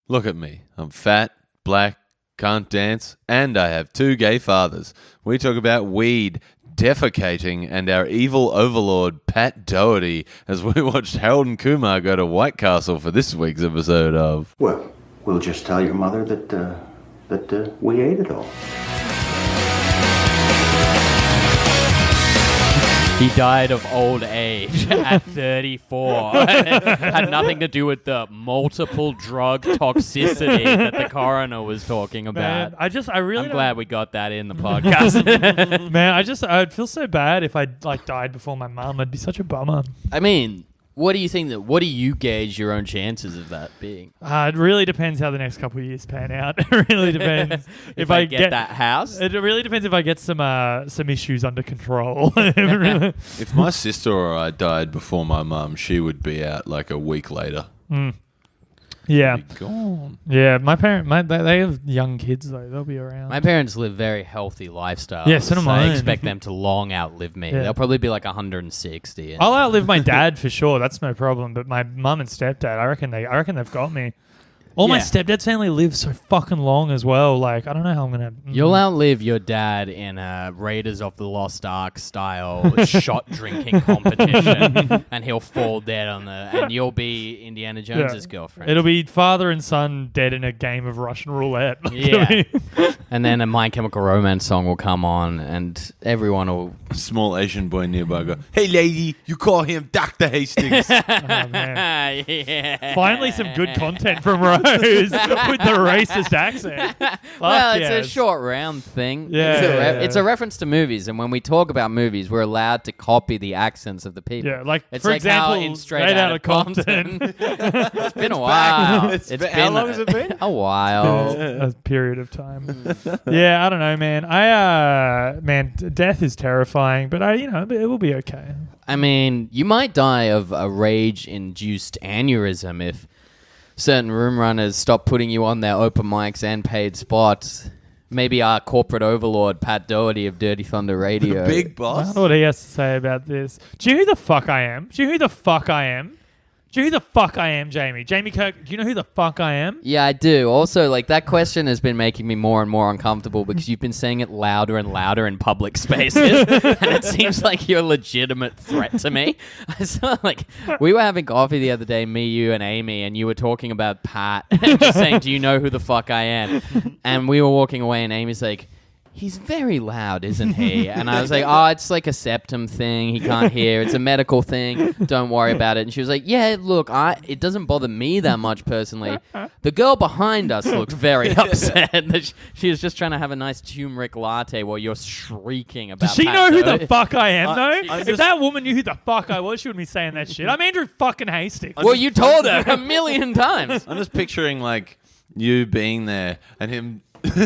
Look at me. I'm fat, black, can't dance, and I have 2 gay fathers. We talk about weed, defecating, and our evil overlord, Pat Doherty, as we watched Harold and Kumar go to White Castle for this week's episode of... Well, we'll just tell your mother that we ate it all. He died of old age at 34. It had nothing to do with the multiple drug toxicity that the coroner was talking about. Man, I'm glad we got that in the podcast. Man, I'd feel so bad if I died before my mum. It'd be such a bummer. I mean, what do you gauge your own chances of that being? It really depends how the next couple of years pan out. It really depends if I get that house. It really depends if I get some issues under control. If my sister or I died before my mum, she would be out like a week later. Yeah. She'd be gone. Yeah, they have young kids though. They'll be around. My parents live very healthy lifestyles. Yeah, so do mine. I expect them to long outlive me. Yeah. They'll probably be like 160. I'll outlive my dad for sure. That's no problem. But my mum and stepdad, I reckon they've got me. My stepdad's family lives so fucking long as well. Like, I don't know how I'm gonna. You'll outlive your dad in a Raiders of the Lost Ark style shot drinking competition, and he'll fall dead and you'll be Indiana Jones's girlfriend. It'll be father and son dead in a game of Russian roulette. Yeah, and then a My Chemical Romance song will come on, and everyone will. A small Asian boy nearby go, "Hey lady, you call him Dr. Hastings." Oh, man. Yeah. Finally, some good content from Rose with the racist accent. Well, it's a short round thing. Yeah, it's a reference to movies, and when we talk about movies, we're allowed to copy the accents of the people. Yeah, like it's for like example, how in Straight Outta Compton. It's been a while. How long has it been? A while. A period of time. Yeah, I don't know, man. Death is terrifying, but it will be okay. I mean, you might die of a rage-induced aneurysm if certain room runners stop putting you on their open mics and paid spots. Maybe our corporate overlord, Pat Doherty of Dirty Thunder Radio. The big boss? I don't know what he has to say about this. Do you know who the fuck I am? Do you know who the fuck I am, Jamie? Jamie Kirk, do you know who the fuck I am? Yeah, I do. Also, that question has been making me more and more uncomfortable because you've been saying it louder and louder in public spaces, and it seems like you're a legitimate threat to me. I saw, we were having coffee the other day, me, you, and Amy, and you were talking about Pat and just saying, do you know who the fuck I am? And we were walking away, and Amy's like, he's very loud, isn't he? And I was like, it's like a septum thing. He can't hear. It's a medical thing. Don't worry about it. And she was like, yeah, look, it doesn't bother me that much personally. The girl behind us looked very upset. She was just trying to have a nice turmeric latte while you're shrieking about Does she Pat know who Doherty. the fuck I am, though? If that woman knew who the fuck I was, she wouldn't be saying that shit. I'm Andrew fucking Hastings. Well, you told her 1,000,000 times. I'm just picturing, you being there and him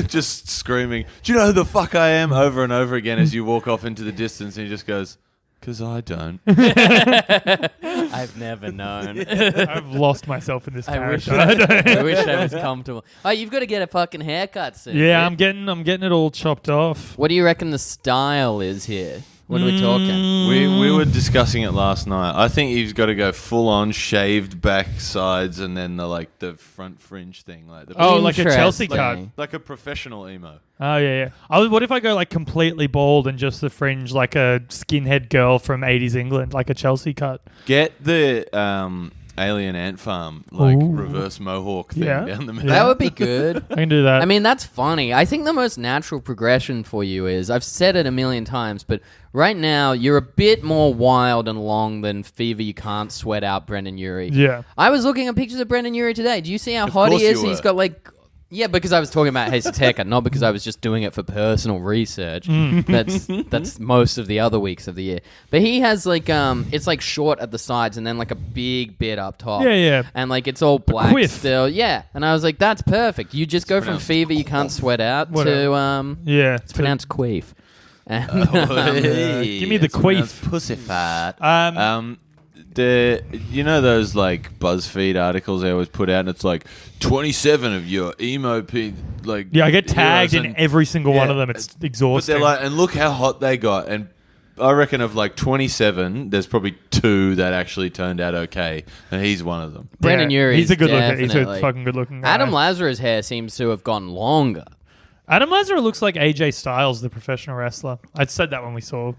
just screaming, "Do you know who the fuck I am?" over and over again as you walk off into the distance, and he just goes, "'Cause I don't." I've never known. I've lost myself in this I wish character. I wish I was comfortable. Oh, you've got to get a fucking haircut soon. Yeah, dude. I'm getting it all chopped off. What do you reckon the style is here? What are we talking? We were discussing it last night. I think he's got to go full on shaved back sides and then the front fringe thing, like like a Chelsea cut, like a professional emo. Oh yeah. What if I go completely bald and just the fringe, like a skinhead girl from 80s England, like a Chelsea cut? Get the Alien Ant Farm reverse mohawk thing down the middle. That would be good. I can do that. I mean, that's funny. I think the most natural progression for you is, I've said it 1,000,000 times, but right now you're a bit more wild and long than Fever You Can't Sweat Out Brendan Urie. Yeah. I was looking at pictures of Brendan Urie today. Do you see how hot he is? He's got yeah, because I was talking about his haircut, not because I was just doing it for personal research. That's most of the other weeks of the year. But he has it's short at the sides and then a big bit up top. Yeah. And it's all black quiff. still. Yeah. And I was like, that's perfect. You just go from Fever You Can't Sweat Out to it's pronounced queef. And, give me the queef. Pussy fat. You know those BuzzFeed articles they always put out, and it's 27 of your emo I get tagged in every single one of them. It's exhausting. But they're and look how hot they got, and I reckon of like 27, there's probably 2 that actually turned out okay, and he's one of them. Brendan Urie. He's a good looking. He's a definitely. fucking good looking guy. Adam Lazarus' hair seems to have gotten longer. Adam Lazarus looks like AJ Styles, the professional wrestler. I said that when we saw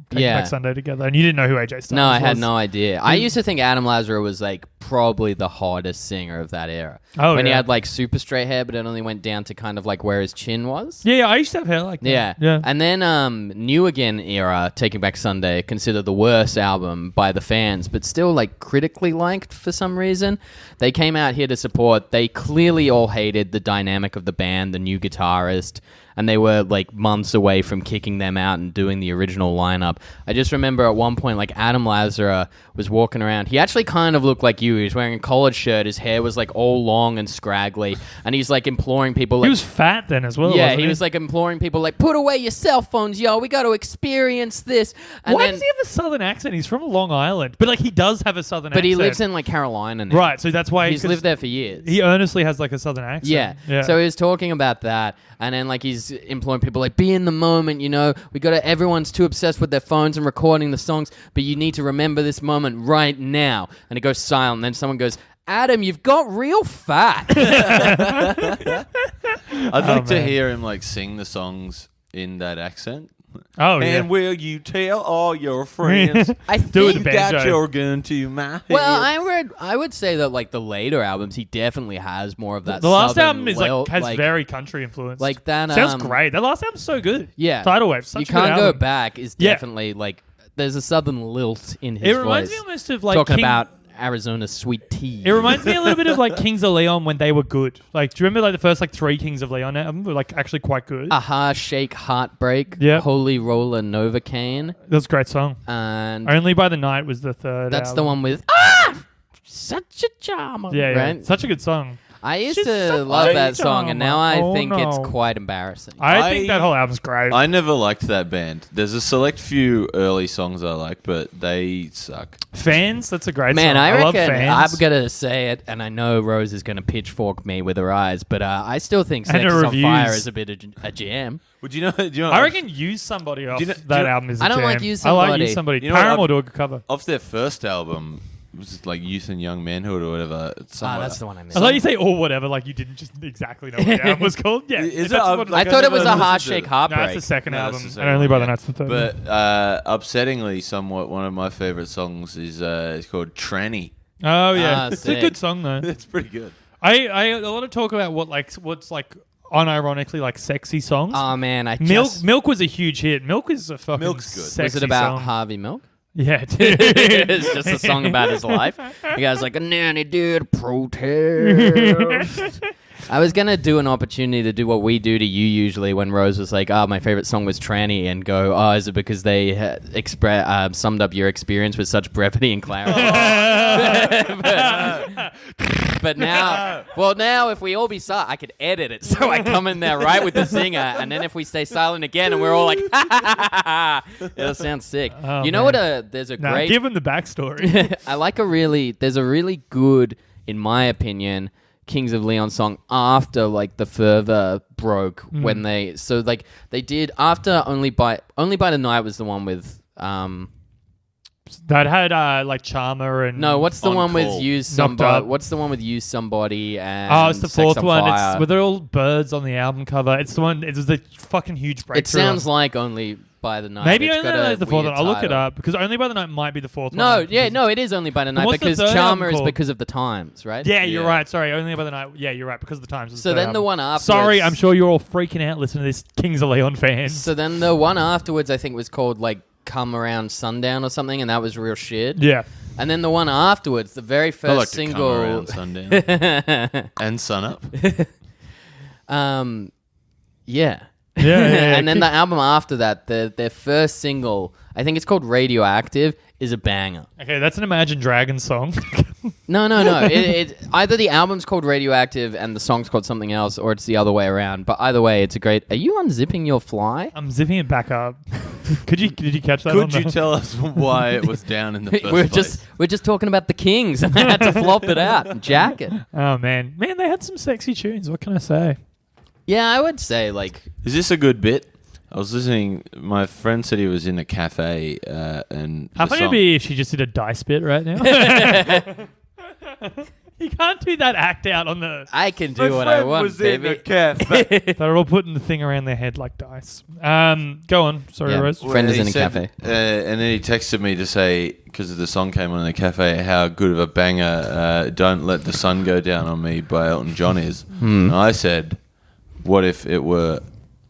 Taking Back Sunday together, and you didn't know who AJ Styles was. No, I had no idea. I used to think Adam Lazarus was like probably the hottest singer of that era. Oh, when he yeah. had like super straight hair, but it only went down to kind of like where his chin was. Yeah, I used to have hair like that. Yeah. And then New Again era, Taking Back Sunday, considered the worst album by the fans, but still like critically liked for some reason. They came out here to support. They clearly all hated the dynamic of the band, the new guitarist, and they were like months away from kicking them out and doing the original lineup. I just remember at one point, like Adam Lazarus was walking around. He actually kind of looked like you. He was wearing a collared shirt. His hair was like all long and scraggly, and he's like imploring people. Like, He was fat then as well. yeah, wasn't he was like imploring people, like, put away your cell phones, yo. We got to experience this. And Why then, does he have a southern accent? He's from Long Island, but like he does have a southern accent. But he lives in like Carolina now. right, so that's why He's lived there for years. He earnestly has like a southern accent. Yeah. So he was talking about that, and then like he's imploring people like, be in the moment, you know. Everyone's too obsessed with their phones and recording the songs, but you need to remember this moment right now. And it goes silent. And then someone goes, Adam, you've got real fat. I'd like to man. hear him like sing the songs in that accent. Oh, And yeah. will you tell all your friends? I Do it think with you got banjo. your gun to my head. Well, I would say that like the later albums, he definitely has more of that. The last southern album is lilt, has very country influence. like that. Sounds great. The last album's so good. Yeah, Tidal Wave. Such you a good can't go album. back. Is Yeah. definitely like there's a southern lilt in his It reminds voice. me almost of like Talking about Arizona sweet tea. It reminds me a little bit of like Kings of Leon when they were good. Like, do you remember like the first like 3 Kings of Leon albums were like actually quite good? Aha, Shake, Heartbreak, Yep. Holy Roller, Novocaine, That was a great song. and Only by the Night was the third. that's the album. one with such a charmer. Yeah, yeah. right? Such a good song. I used She's to such love a that song, and now I charmer. Oh, think it's no. quite embarrassing. I think that whole album's great. I never liked that band. There's a select few early songs I like, but they suck. Fans, that's a great Man, song. I love reckon Fans. I'm gonna say it, and I know Rose is gonna pitchfork me with her eyes, but I still think And "Sex her is on Fire" reviews. is a bit of a jam. Would you know? Do you know? I reckon Use Somebody off you know- that do you- album is a I don't jam. like Use I like Somebody. Use Somebody. You know what, Paramore do a good cover. off their first album, was it like Youth and Young Manhood or whatever? It's somewhere- That's the one I missed. I thought you say or whatever, like you didn't just exactly know what the album was called. Yeah, Is if it? that's I've- what- I like, thought it was a never Heart listened to Shake it. no, Heartbreak. that's the second No, that's album, the and second only one, by the yeah. Night's the third. one. But upsettingly, somewhat one of my favorite songs is it's called Tranny. Oh yeah, it's a sick. good song though. It's pretty good. I want to talk about what's like unironically like sexy songs. Oh man, Milk was a huge hit. Milk is a fucking Milk's good. sexy Was it about song. Harvey Milk? Yeah, dude. It's just a song about his life. The guy's like, a nanny did protest. I was going to do an opportunity to do what we do to you usually when Rose was like, my favorite song was Tranny, and go, is it because they summed up your experience with such brevity and clarity? but now, if we all be silent, I could edit it. So I come in there right with the singer, and then if we stay silent again and we're all like, it'll sound sick. Oh, you know man. what? There's a Nah, great... give him the backstory. I like there's a really good, in my opinion, Kings of Leon song after like the Fervor broke when they did after Only by the Night was the one with that had like Charmer and no, what's the On one with Call. Use Knocked Somebody? Up. What's the one with Use Somebody and Oh, it's the Sex fourth on one. Fire? It's where they're all birds on the album cover. It's the one. It was the fucking huge breakthrough. It sounds like Only by the Night. maybe It's only got a the fourth weird one. I'll look it title. up because Only by the Night might be the fourth No, one. yeah, no, it is Only by the Night what's the because third Charmer album is called? because of the times, right? Yeah, you're Yeah. right. Sorry, Only by the Night. Yeah, you're right because of the times. was So third then the album. one afterwards. Sorry, I'm sure you're all freaking out listening to this Kings of Leon fans. So then the one afterwards, I think, was called like Come Around Sundown or something, and that was real shit. yeah. And then the one afterwards, the very first I like single. to come around sundown and sun up. Yeah. Yeah, And then the album after that, their first single, I think it's called Radioactive, is a banger. Okay, that's an Imagine Dragons song. No. It either the album's called Radioactive and the song's called something else, or it's the other way around. But either way, it's a great. Are you unzipping your fly? I'm zipping it back up. Did you catch that? Could you tell us why it was down in the first place? We're just talking about the Kings, and I had to flop it out and jack it. Oh man, they had some sexy tunes. What can I say? Yeah, I would say like Is this a good bit? I was listening. My friend said he was in a cafe, and How the funny it'd song- be if she just did a dice bit right now. You can't do that act out on the. I can do what I want, baby. cafe. They're all putting the thing around their head like dice. Go on. Sorry, Yeah. Rose. Friend is He in a said- cafe. and then he texted me to say, because the song came on in the cafe, how good of a banger "Don't Let the Sun Go Down on Me" by Elton John is. And I said, what if it were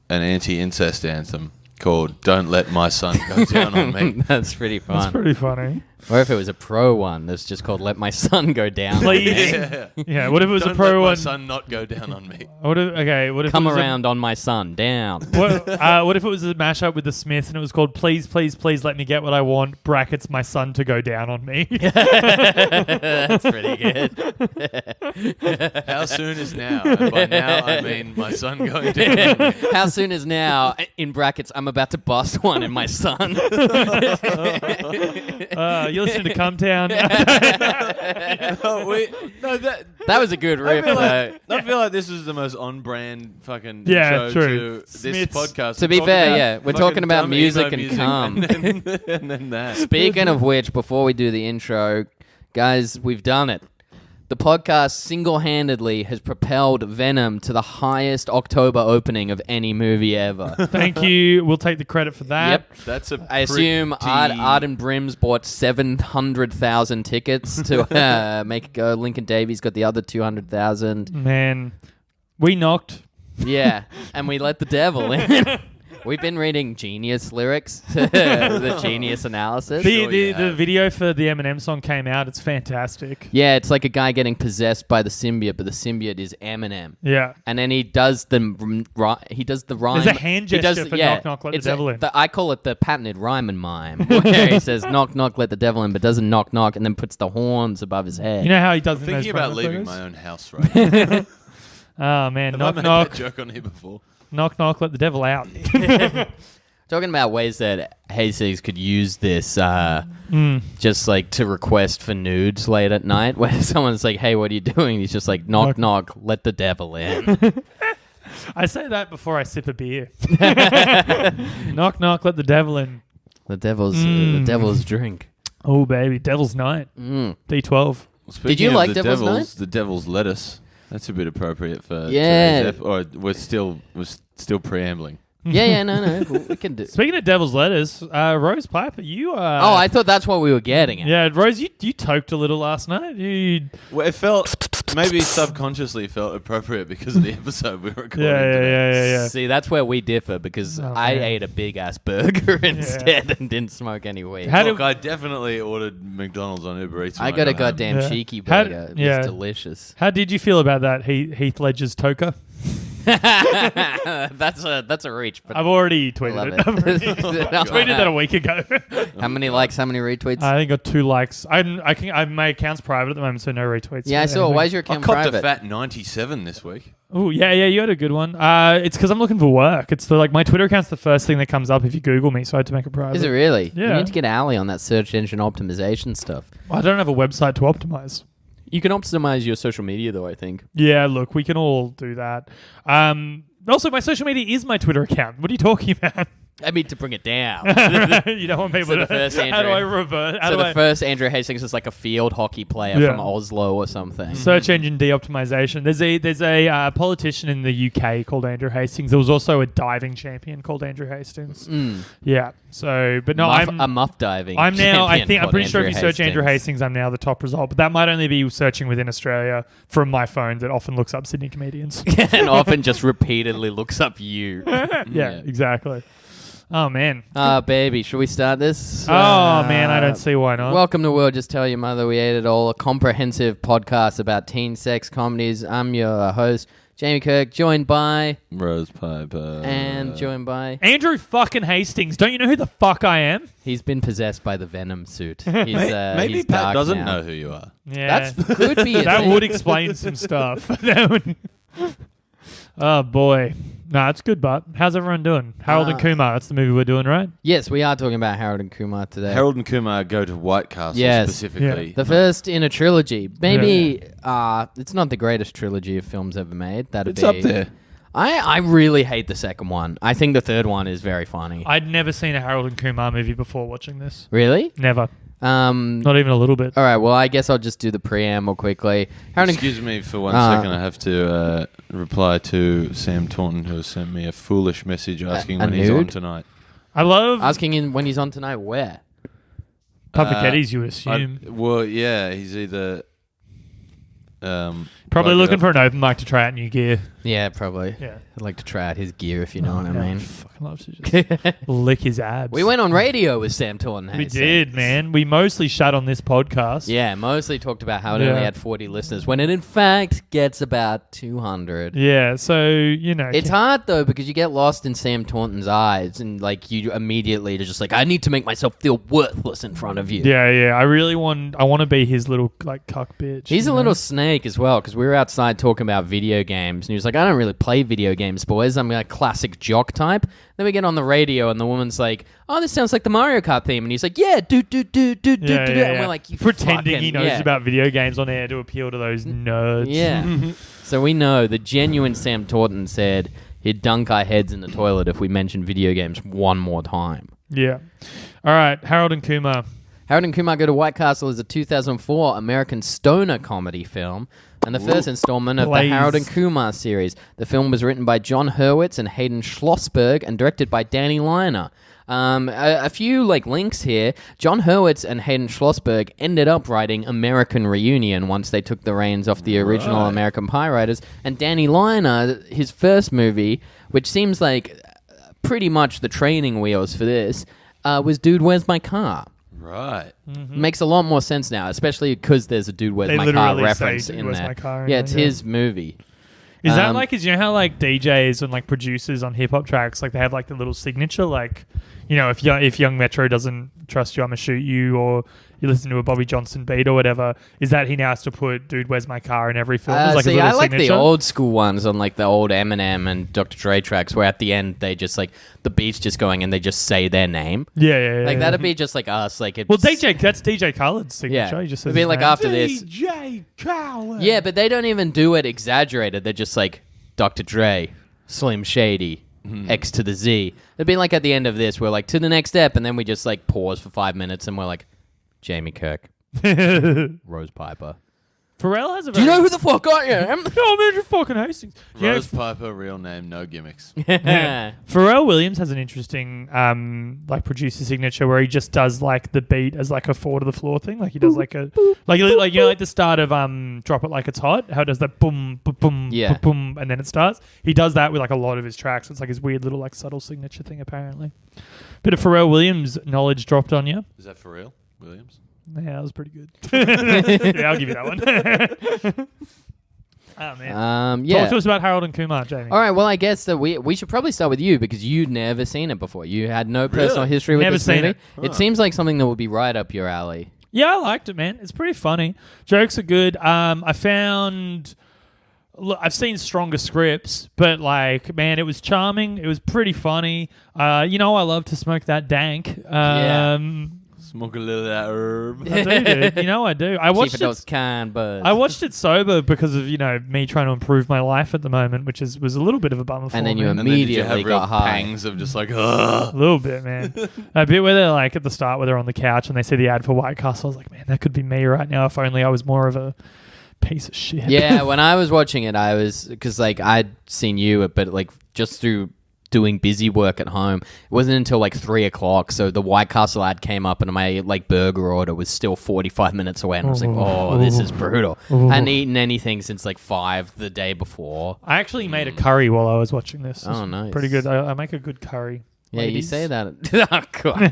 an anti-incest anthem called "Don't Let My Son Go Down on Me"? That's pretty fun. That's pretty funny. Or if it was a pro one that's just called "Let My Son Go Down." Please. Yeah. Yeah. What if it was Don't a pro let my one? son not go down on me. What if Come it was around on my son down. What if it was a mashup with the Smiths and it was called "Please, Please, Please Let Me Get What I Want" brackets my son to go down on me? That's pretty good. How soon is now? And by now, I mean my son going down on me. How soon is now? In brackets, I'm about to bust one in my son. You're listening to Come Town. That was a good riff, though. I feel like this is the most on-brand fucking Yeah, intro true. to this Smiths. podcast. To be Talk fair, about yeah, we're fucking talking about dumb music emo and cum. and then that. Speaking of which, before we do the intro, guys, we've done it. The podcast single-handedly has propelled Venom to the highest October opening of any movie ever. Thank you. We'll take the credit for that. Yep. That's a I assume Arden Brims bought 700,000 tickets to make it go. Lincoln Davies got the other 200,000. Man, we knocked. Yeah, and we let the devil in. We've been reading Genius lyrics, the Genius analysis. The video for the Eminem song came out. It's fantastic. Yeah, it's like a guy getting possessed by the symbiote, but the symbiote is Eminem. Yeah. And then he does the rhyme. There's a hand gesture for knock, knock, let the devil in. I call it the patented rhyme and mime, where he says knock, knock, let the devil in, but doesn't knock, knock, and then puts the horns above his head. You know how he does in Thinking those about promo leaving photos? my own house right now. Oh, man. Have Knock, I made knock. that joke on here before? Knock, knock, let the devil out. Talking about ways that Hastings could use this just like to request for nudes late at night, where someone's like, hey, what are you doing? He's just like, knock, knock, let the devil in. I say that before I sip a beer. Knock, knock, let the devil in. The devil's drink. Oh, baby. Devil's night. D12. Speaking you of like the Devil's devils, the devil's lettuce. That's a bit appropriate for Yeah. today's or we're still preambling. Yeah, no, we can do. Speaking of devil's lettuce, Rose Piper, you are... Oh, I thought that's what we were getting at. Yeah, Rose, you toked a little last night. Well, it felt maybe subconsciously felt appropriate because of the episode we recorded. today. Yeah. See, that's where we differ because Oh, I man. ate a big ass burger instead and didn't smoke any weed. How Look, do- I definitely ordered McDonald's on Uber Eats. I when got a got home. goddamn Yeah. cheeky How- burger. It yeah. was delicious. How did you feel about that, Heath Ledger's toker? That's a reach, but I've already I love tweeted it. it. I tweeted that a week ago. How many likes? How many retweets? I think I got 2 likes. My account's private at the moment, so no retweets. yeah, I saw. Why is your I account copped a private? fat 97 this week. Oh, yeah, you had a good one. It's because I'm looking for work. It's my Twitter account's the first thing that comes up if you Google me, so I had to make it private. Is it really? Yeah. You need to get Ali on that search engine optimization stuff. I don't have a website to optimize. You can optimize your social media, though, I think. Yeah, look, we can all do that. Also, my social media is my Twitter account. What are you talking about? I mean, to bring it down. You don't want people So to... the first how do I Andrew- revert? How So do the I... first Andrew Hastings is like a field hockey player Yeah. from Oslo or something. Search engine de-optimization. There's a politician in the UK called Andrew Hastings. There was also a diving champion called Andrew Hastings. Yeah. So, but no, a muff diving. I'm now. I champion think I'm called pretty sure if Andrew you search Andrew Hastings. Hastings, I'm now the top result. But that might only be searching within Australia from my phone that often looks up Sydney comedians. and often just repeatedly looks up you. yeah, exactly. Oh man. Baby, should we start this? Oh man, I don't see why not. Welcome to World Just Tell Your Mother We Ate It All, a comprehensive podcast about teen sex comedies. I'm your host, Jamie Kirk, joined by... Rose Piper. And joined by... Andrew fucking Hastings. Don't you know who the fuck I am? He's been possessed by the Venom suit. He's, Maybe he's Pat dark doesn't now. know who you are. Yeah. That could be a That thing. would explain some stuff. That would... Oh boy. Nah, it's good, but how's everyone doing? Harold and Kumar, that's the movie we're doing, right? Yes, we are talking about Harold and Kumar today. Harold and Kumar go to White Castle Yes. specifically. The first in a trilogy. Maybe it's not the greatest trilogy of films ever made. It's up there. I really hate the second one. I think the third one is very funny. I'd never seen a Harold and Kumar movie before watching this. Really? Never. Not even a little bit. All right, well, I guess I'll just do the preamble quickly. Harold and Excuse me for 1 second. I have to reply to Sam Taunton, who has sent me a foolish message asking when he's on nude? tonight. I love asking him when he's on tonight, where? Public Eddies, you assume. Well, yeah, he's either... Probably looking for an open mic to try out new gear. Yeah, probably. Yeah. I'd like to try out his gear, if you know what I mean. Fucking love to just lick his abs. We went on radio with Sam Taunton. We did, man. We mostly shut on this podcast. Yeah, mostly talked about how it only had 40 listeners, when it in fact gets about 200. Yeah, so, you know. It's hard, though, because you get lost in Sam Taunton's eyes, and, like, you immediately are just like, I need to make myself feel worthless in front of you. Yeah. I want to be his little, like, cuck bitch. He's a little snake as well, because we were outside talking about video games, and he was like, I don't really play video games, boys. I'm a classic jock type. Then we get on the radio, and the woman's like, oh, this sounds like the Mario Kart theme. And he's like, yeah, do. And we're like, you pretending he knows yeah. about video games on air to appeal to those nerds. Yeah. So we know the genuine Sam Taunton said he'd dunk our heads in the toilet if we mentioned video games one more time. Yeah. All right, Harold and Kumar. Harold and Kumar Go to White Castle is a 2004 American stoner comedy film and the first installment of the Harold and Kumar series. The film was written by John Hurwitz and Hayden Schlossberg and directed by Danny Liner. A few links here. John Hurwitz and Hayden Schlossberg ended up writing American Reunion once they took the reins off the original American Pie writers. And Danny Liner, his first movie, which seems like pretty much the training wheels for this, was Dude, Where's My Car? Right. Mm-hmm. Makes a lot more sense now, especially because there's a Dude, Where's My Car reference in there. Yeah, it's his movie. Is that you know how DJs and producers on hip hop tracks, they have the little signature, if Young Metro doesn't trust you, I'ma shoot you, or you listen to a Bobby Johnson beat or whatever, is that he now has to put Dude, Where's My Car in every film? I like signature. the old school ones on the old Eminem and Dr. Dre tracks where at the end they just the beat's just going and they just say their name. Yeah. That'd be just us. Well, that's DJ Khaled's signature. Yeah. He just says it'd be his name. after this. DJ Khaled. Yeah, but they don't even do it exaggerated. They're just Dr. Dre, Slim Shady, X to the Z. It'd be at the end of this, we're to the next step, and then we just pause for 5 minutes and we're Jamie Kirk, Rose Piper. Pharrell has a Do you know who the fuck I am? Oh, man, you're fucking Hastings. Rose Piper, real name, no gimmicks. Pharrell Williams has an interesting producer signature where he just does the beat as a 4 to the floor thing. He does the start of Drop It Like It's Hot, how it does that boom boom boom Yeah. boom and then it starts. He does that with a lot of his tracks. It's his weird little subtle signature thing apparently. Bit of Pharrell Williams knowledge dropped on you. Is that for real, Williams? Yeah, that was pretty good. Yeah, I'll give you that one. Oh, man. Yeah. Talk to us about Harold and Kumar, Jamie. All right, well, I guess that we should probably start with you because you'd never seen it before. You had no personal history with Never this seen movie. it. It seems like something that would be right up your alley. Yeah, I liked it, man. It's pretty funny. Jokes are good. I found... Look, I've seen stronger scripts, but man, it was charming. It was pretty funny. I love to smoke that dank. Smoke a little of that herb. I do, dude. I do. I watched Keep those kind buds. I watched it sober because of me trying to improve my life at the moment, which was a little bit of a bummer for me. And then you And then did you immediately have real got high. pangs of just ugh. A little bit, man. A bit where they're at the start where they're on the couch and they see the ad for White Castle. I was like, man, that could be me right now if only I was more of a piece of shit. Yeah, when I was watching it, I was because I'd seen you, but just through doing busy work at home, it wasn't until 3 o'clock. So the White Castle ad came up, and my burger order was still 45 minutes away, and I was like, "Oh, this is brutal." I hadn't eaten anything since 5 the day before. I actually made a curry while I was watching this. Oh, nice. Pretty good. I make a good curry. Yeah, ladies. you say that. Oh God.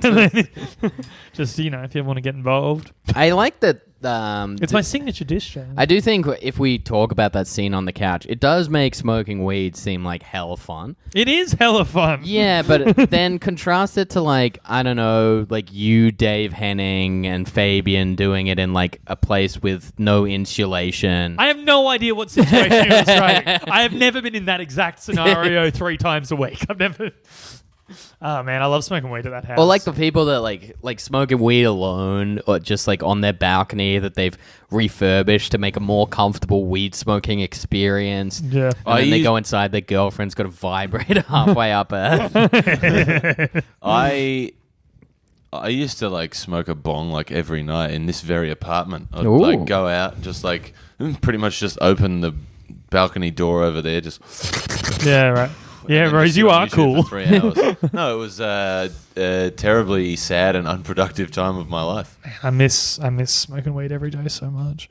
Just if you want to get involved. I like that. It's my signature dish, Jamie. I do think if we talk about that scene on the couch, it does make smoking weed seem like hell fun. It is hella fun. Yeah, but then contrast it to I don't know, you, Dave Henning, and Fabian doing it in a place with no insulation. I have no idea what situation you're describing. I have never been in that exact scenario 3 times a week. I've never... Oh man, I love smoking weed at that house. Or like the people that like smoking weed alone, or just like on their balcony that they've refurbished to make a more comfortable weed smoking experience. Yeah. And then they go inside, their girlfriend's got a vibrator halfway up her. I used to like smoke a bong like every night in this very apartment. I'd Ooh. like go out and just like pretty much just open the balcony door over there, just Yeah, right. Yeah, and Rose, just you sit on are YouTube cool. for 3 hours. No, it was a terribly sad and unproductive time of my life. I miss smoking weed every day so much.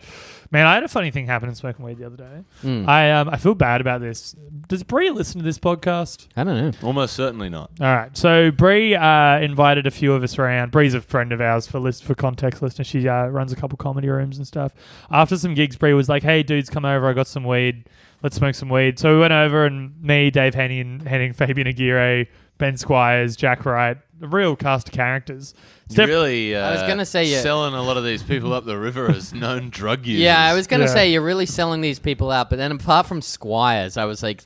Man, I had a funny thing happen in smoking weed the other day. I feel bad about this. Does Bree listen to this podcast? I don't know. Almost certainly not. All right. So Bree invited a few of us around. Bree's a friend of ours for context listeners. She runs a couple comedy rooms and stuff. After some gigs, Bree was like, "Hey, dudes, come over. I got some weed. Let's smoke some weed." So we went over, and me, Dave Henning, Fabian Aguirre, Ben Squires, Jack Wright, a real cast of characters. You really I was gonna say, yeah. selling a lot of these people up the river as known drug users. Yeah, I was going to Yeah. say you're really selling these people out, but then apart from Squires, I was like,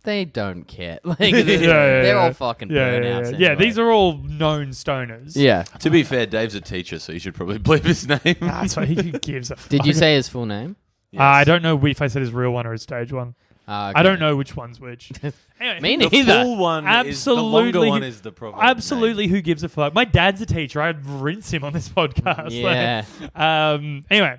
they don't care. Like, they're all fucking burnouts. Yeah, anyway. these are all known stoners. Yeah. To be fair, Dave's a teacher, so you should probably bleep his name. That's why he gives a fuck. Did you say his full name? Yes. I don't know if I said his real one or his stage one. Okay. I don't know which one's which. Anyway, Me The neither. full one is the Absolutely. longer one is the problem. Absolutely, who gives a fuck? My dad's a teacher. I'd rinse him on this podcast. Yeah. Anyway,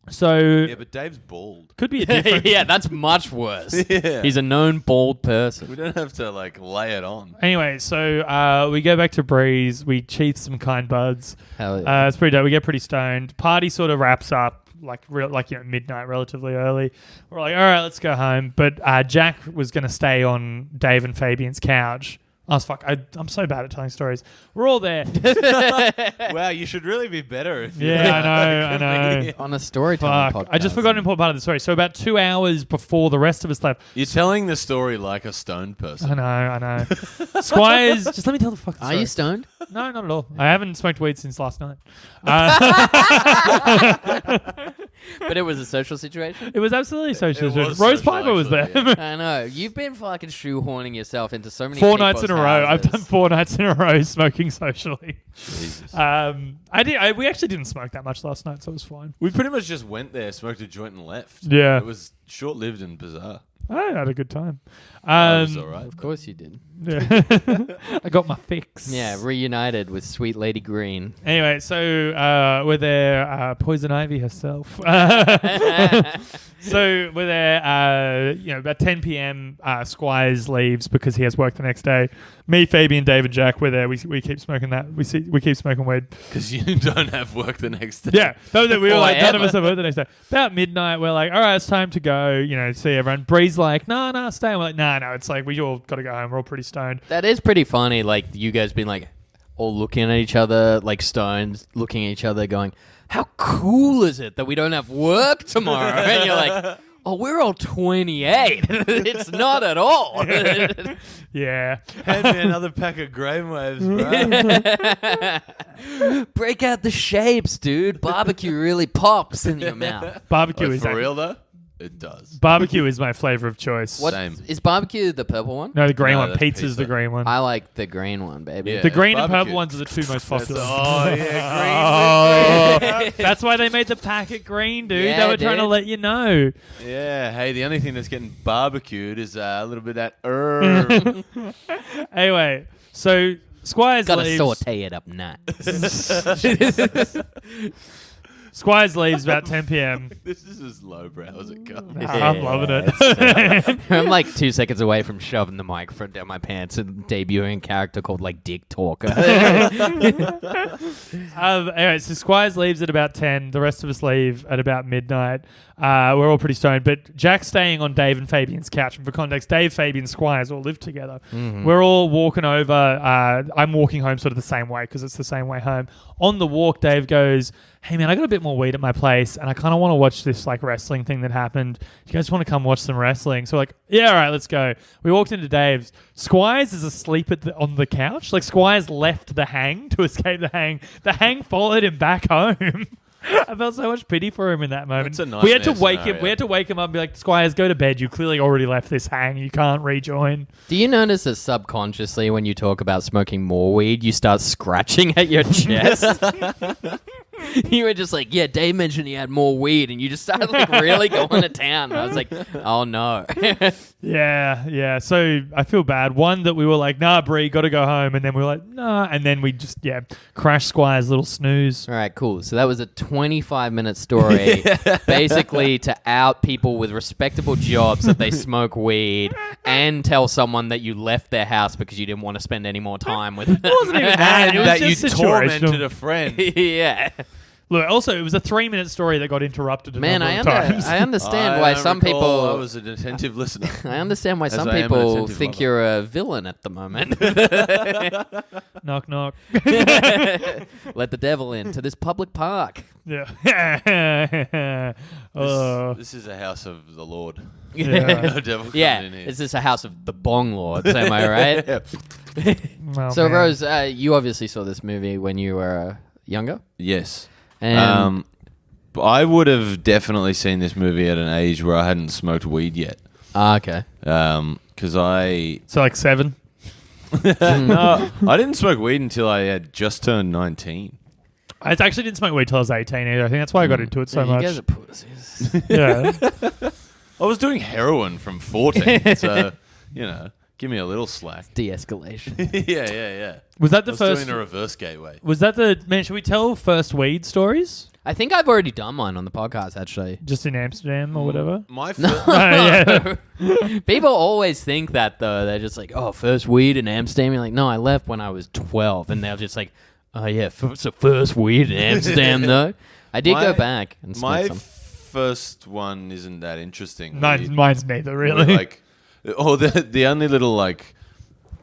so Yeah, but Dave's bald. could be a different. Yeah, that's much worse. Yeah. He's a known bald person. We don't have to like lay it on. Anyway, so we go back to Breeze. We cheat some kind buds. Hell yeah. It's pretty dope. We get pretty stoned. Party sort of wraps up like midnight, relatively early. We're like, all right, let's go home. But Jack was going to stay on Dave and Fabian's couch. Oh, fuck. I'm so bad at telling stories. We're all there. Wow, you should really be better. If Yeah, I know. On a storytelling Fuck. podcast. I just forgot an important part of the story. So about 2 hours before the rest of us left. You're telling the story like a stoned person. I know. Squires, just let me tell the fucking Are story. you stoned? No, not at all. I haven't smoked weed since last night. But it was a social situation? It was absolutely social. It was Rose social, Piper was there. actually, I know. You've been fucking shoehorning yourself into so many 4 nights in a people's row. I've houses. done 4 nights in a row smoking socially. Jesus. We actually didn't smoke that much last night, so it was fine. We pretty much just went there, smoked a joint, and left. Yeah. It was short-lived and bizarre. I had a good time. It was all right. Of course you did. Yeah. I got my fix. Yeah, reunited with Sweet Lady Green. Anyway, so we're there. Poison Ivy herself. So we're there. About 10 p.m. Squires leaves because he has work the next day. Me, Fabian, Dave, and Jack. We're there. We keep smoking that. We keep smoking weed. Because you don't have work the next day. Yeah, that was it. We were like, none of Forever. us have work the next day. About midnight, we're like, all right, it's time to go. See everyone. Bree's like, no, stay. And we're like, no. It's like we all got to go home. We're all pretty stoned. That is pretty funny, like you guys being like all looking at each other, like stoned, looking at each other going, how cool is it that we don't have work tomorrow? And you're like, oh, we're all 28. It's not at all. Yeah. Hand me another pack of brainwaves, bro. Break out the shapes, dude. Barbecue really pops in your mouth. Barbecue Like, is for real, though? It does. Barbecue is my flavor of choice. What Same. is barbecue the purple one? No, the green No, one. that's Pizza's the pizza. green one. I like the green one, baby. Yeah. The green and Barbecue. purple ones are the two most popular. Oh, yeah, Oh, that's why they made the packet green, dude. Yeah, they were trying to dude. let you know. green. Yeah, hey, the only thing that's getting barbecued is a little bit of that herb. Anyway, so Squires Gotta leaves. saute it up nice. Squires leaves about 10 p.m. This is as lowbrow as it comes. I'm loving it. I'm like 2 seconds away from shoving the microphone down my pants and debuting a character called like Dick Talker. Anyway, so Squires leaves at about 10. The rest of us leave at about midnight. We're all pretty stoned, but Jack's staying on Dave and Fabian's couch. And for context, Dave, Fabian, Squires all live together. We're all walking over. I'm walking home sort of the same way because it's the same way home. On the walk, Dave goes, hey man, I got a bit more weed at my place and I kind of want to watch this like wrestling thing that happened. Do you guys want to come watch some wrestling? So we're like, yeah, all right, let's go. We walked into Dave's. Squires is asleep on the couch. Like Squires left the hang to escape the hang. The hang followed him back home. I felt so much pity for him in that moment. It's a we had to nightmare wake him. scenario. We had to wake him up and be like, Squires, go to bed. You clearly already left this hang. You can't rejoin. Do you notice that subconsciously when you talk about smoking more weed, you start scratching at your chest? You were just like, yeah, Dave mentioned he had more weed, and you just started like really going to town. And I was like, oh no. Yeah. So I feel bad. One, that we were like, nah, Bree, got to go home. And then we were like, nah. And then we just, crashed Squire's little snooze. All right, cool. So that was a 25-minute story, basically to out people with respectable jobs that they smoke weed and tell someone that you left their house because you didn't want to spend any more time with them. It wasn't even that. It was that you just tormented situational. a friend. Yeah. Look, also, it was a 3-minute story that got interrupted a Man, number of times. I understand why don't some recall. people... I was an attentive listener. I understand why As some I am an people attentive think lover. you're a villain at the moment. Knock, knock. Let the devil in to this public park. Yeah. This is a house of the Lord. Yeah. No devil coming Yeah, in here. is this a house of the bong lords? Am I right? Oh, So, man. Rose, you obviously saw this movie when you were younger. Yes. And I would have definitely seen this movie at an age where I hadn't smoked weed yet. okay. Because I So like 7. no, I didn't smoke weed until I had just turned 19. I actually didn't smoke weed till I was 18 either. I think that's why I got into it so Yeah, much. You guys are pussies. Yeah. I was doing heroin from 14, so give me a little slack. De-escalation. yeah. Was that I the was first? doing a reverse gateway. Was that the man? Should we tell first weed stories I think I've already done mine on the podcast, actually. just in Amsterdam or whatever? My first, Oh, yeah. People always think that, though. They're just like, oh, first weed in Amsterdam. You're like, no, I left when I was 12. And they're just like, oh, yeah, so first weed in Amsterdam, though. I did go back and my smoke some. first one isn't that interesting. Mine's neither really. The only little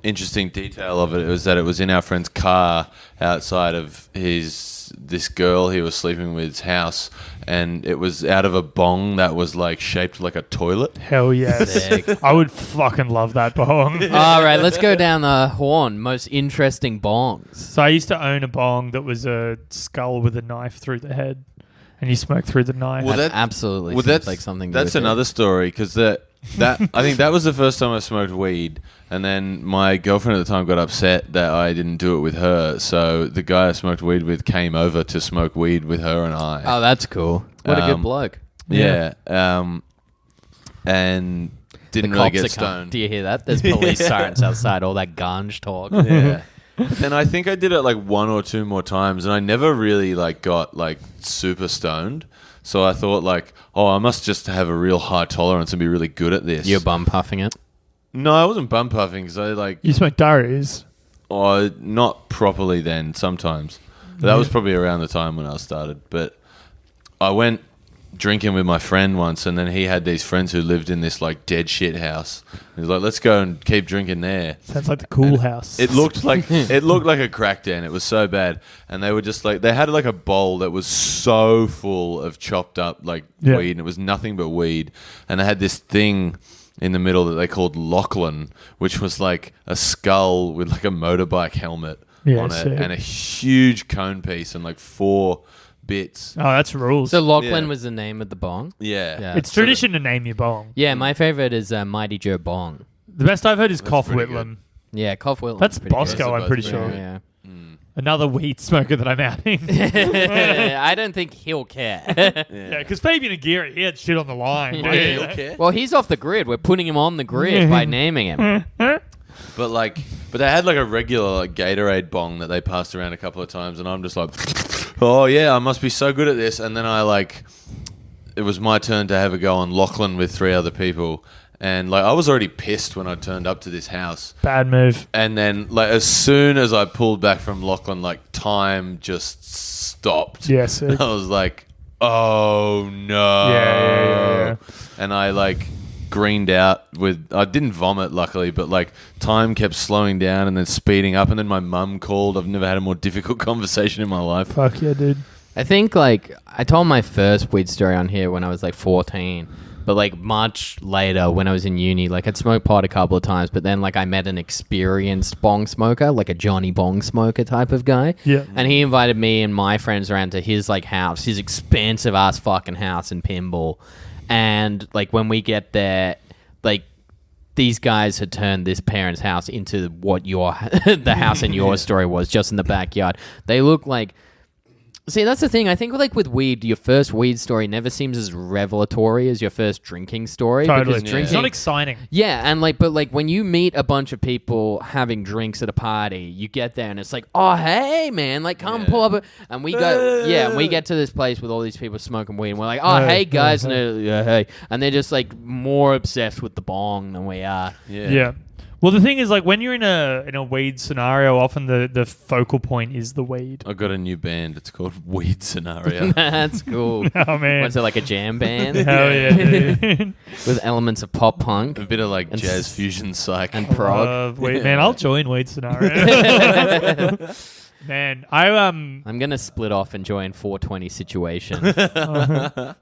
interesting detail of it was that it was in our friend's car outside of this girl he was sleeping with's house, and it was out of a bong that was shaped like a toilet. Hell yes. Sick. I would fucking love that bong. All right, let's go down the horn. Most interesting bongs. So I used to own a bong that was a skull with a knife through the head, and you smoke through the knife. Well, That that- absolutely Well, seems that's like something. you That's would do. another story because that I think that was the first time I smoked weed, and then my girlfriend at the time got upset that I didn't do it with her. So the guy I smoked weed with came over to smoke weed with her and I. Oh, that's cool. What a good bloke. Yeah. And didn't The really cops get are coming. stoned. Do you hear that? There's police sirens outside. All that ganj talk. Yeah. Then I think I did it one or two more times, and I never really got super stoned. So I thought I must just have a real high tolerance and be really good at this. You're bum puffing it. No, I wasn't bum puffing because I You smoke Darius. not properly then sometimes. But that was probably around the time when I started. But I went drinking with my friend once, and then he had these friends who lived in this dead shit house. He was like, let's go and keep drinking there. Sounds like the cool house. It looked like a crack den. It was so bad. And they were just they had a bowl that was so full of chopped up weed, and it was nothing but weed. And they had this thing in the middle that they called Lachlan, which was a skull with a motorbike helmet on it, sick. and a huge cone piece and 4 bits. Oh, that's rules. So Lachlan Yeah. was the name of the bong. Yeah. Yeah. it's tradition to name your bong. Yeah, my favorite is Mighty Joe Bong. The best I've heard is Cough pretty Whitlam. Yeah, Cough Whitlam. That's pretty good. Bosco, I'm both pretty pretty sure. good. Yeah. Another weed smoker that I'm outing. I don't think he'll care. Yeah, because Fabian Aguirre, he had shit on the line. Yeah. dude. He'll care. Well, he's off the grid. We're putting him on the grid by naming him. But they had a regular Gatorade bong that they passed around a couple of times, and I'm just oh yeah, I must be so good at this. And then it was my turn to have a go on Lachlan with 3 other people, and I was already pissed when I turned up to this house. Bad move. And then as soon as I pulled back from Lachlan, time just stopped. Yeah, sick. I was like, oh no. Yeah. And I greened out I didn't vomit luckily, but time kept slowing down and then speeding up, and then my mum called. I've never had a more difficult conversation in my life. Fuck yeah, dude. I think I told my first weed story on here when I was 14, But like much later when I was in uni, like I'd smoked pot a couple of times, but then like I met an experienced bong smoker, like a Johnny Bong smoker type of guy. Yeah. And he invited me and my friends around to his like house, his expansive ass fucking house in Pymble. And like when we get there, like these guys had turned this parent's house into what the house in your story was, just in the backyard. They look like... See, that's the thing. I think like with weed, your first weed story never seems as revelatory as your first drinking story. Totally. Because It's not exciting. Yeah, and but when you meet a bunch of people having drinks at a party, you get there and it's like, oh hey man, like come pull up, and we go, and we get to this place with all these people smoking weed, and we're like, oh hey guys, and hey, and they're just like more obsessed with the bong than we are. Yeah. Well, the thing is, like, when you're in a weed scenario, often the focal point is the weed. I got a new band. It's called Weed Scenario. That's cool. Oh man, What's it, like a jam band? hell yeah, dude. With elements of pop punk A bit of like And jazz fusion psych. and prog. Love weed. Man, I'll join weed scenario. Man, I'm gonna split off and join 420 situation.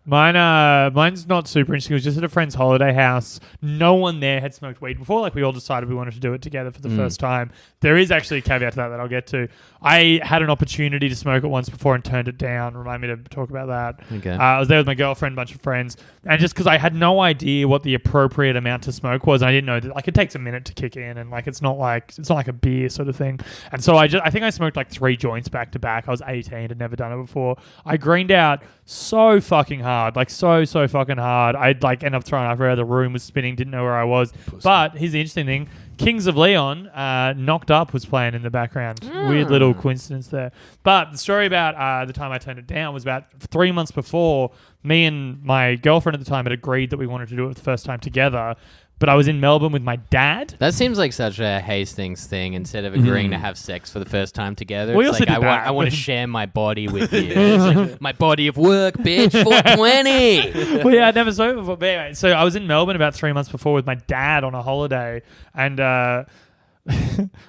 mine's not super interesting. It was just at a friend's holiday house. No one there had smoked weed before. Like we all decided we wanted to do it together for the first time. There is actually a caveat to that I'll get to. I had an opportunity to smoke it once before and turned it down. Remind me to talk about that. Okay. I was there with my girlfriend, a bunch of friends, and just because I had no idea what the appropriate amount to smoke was, and I didn't know that like it takes a minute to kick in, and like it's not like a beer sort of thing. And so I think I smoked like 3 joints back to back. I was 18, had never done it before. I greened out so fucking hard, like so fucking hard. I'd like end up throwing up around the room, was spinning, didn't know where I was. But here's the interesting thing. Kings of Leon, Knocked Up was playing in the background. Weird little coincidence there. But the story about the time I turned it down was about 3 months before. Me and my girlfriend at the time had agreed that we wanted to do it for the first time together. But I was in Melbourne with my dad. That seems like such a Hastings thing. Instead of agreeing to have sex for the first time together, We it's also like did that. I want to share my body with you. It's like, my body of work, bitch. 420. Well, yeah, I'd never smoked before. But anyway, so I was in Melbourne about 3 months before with my dad on a holiday, and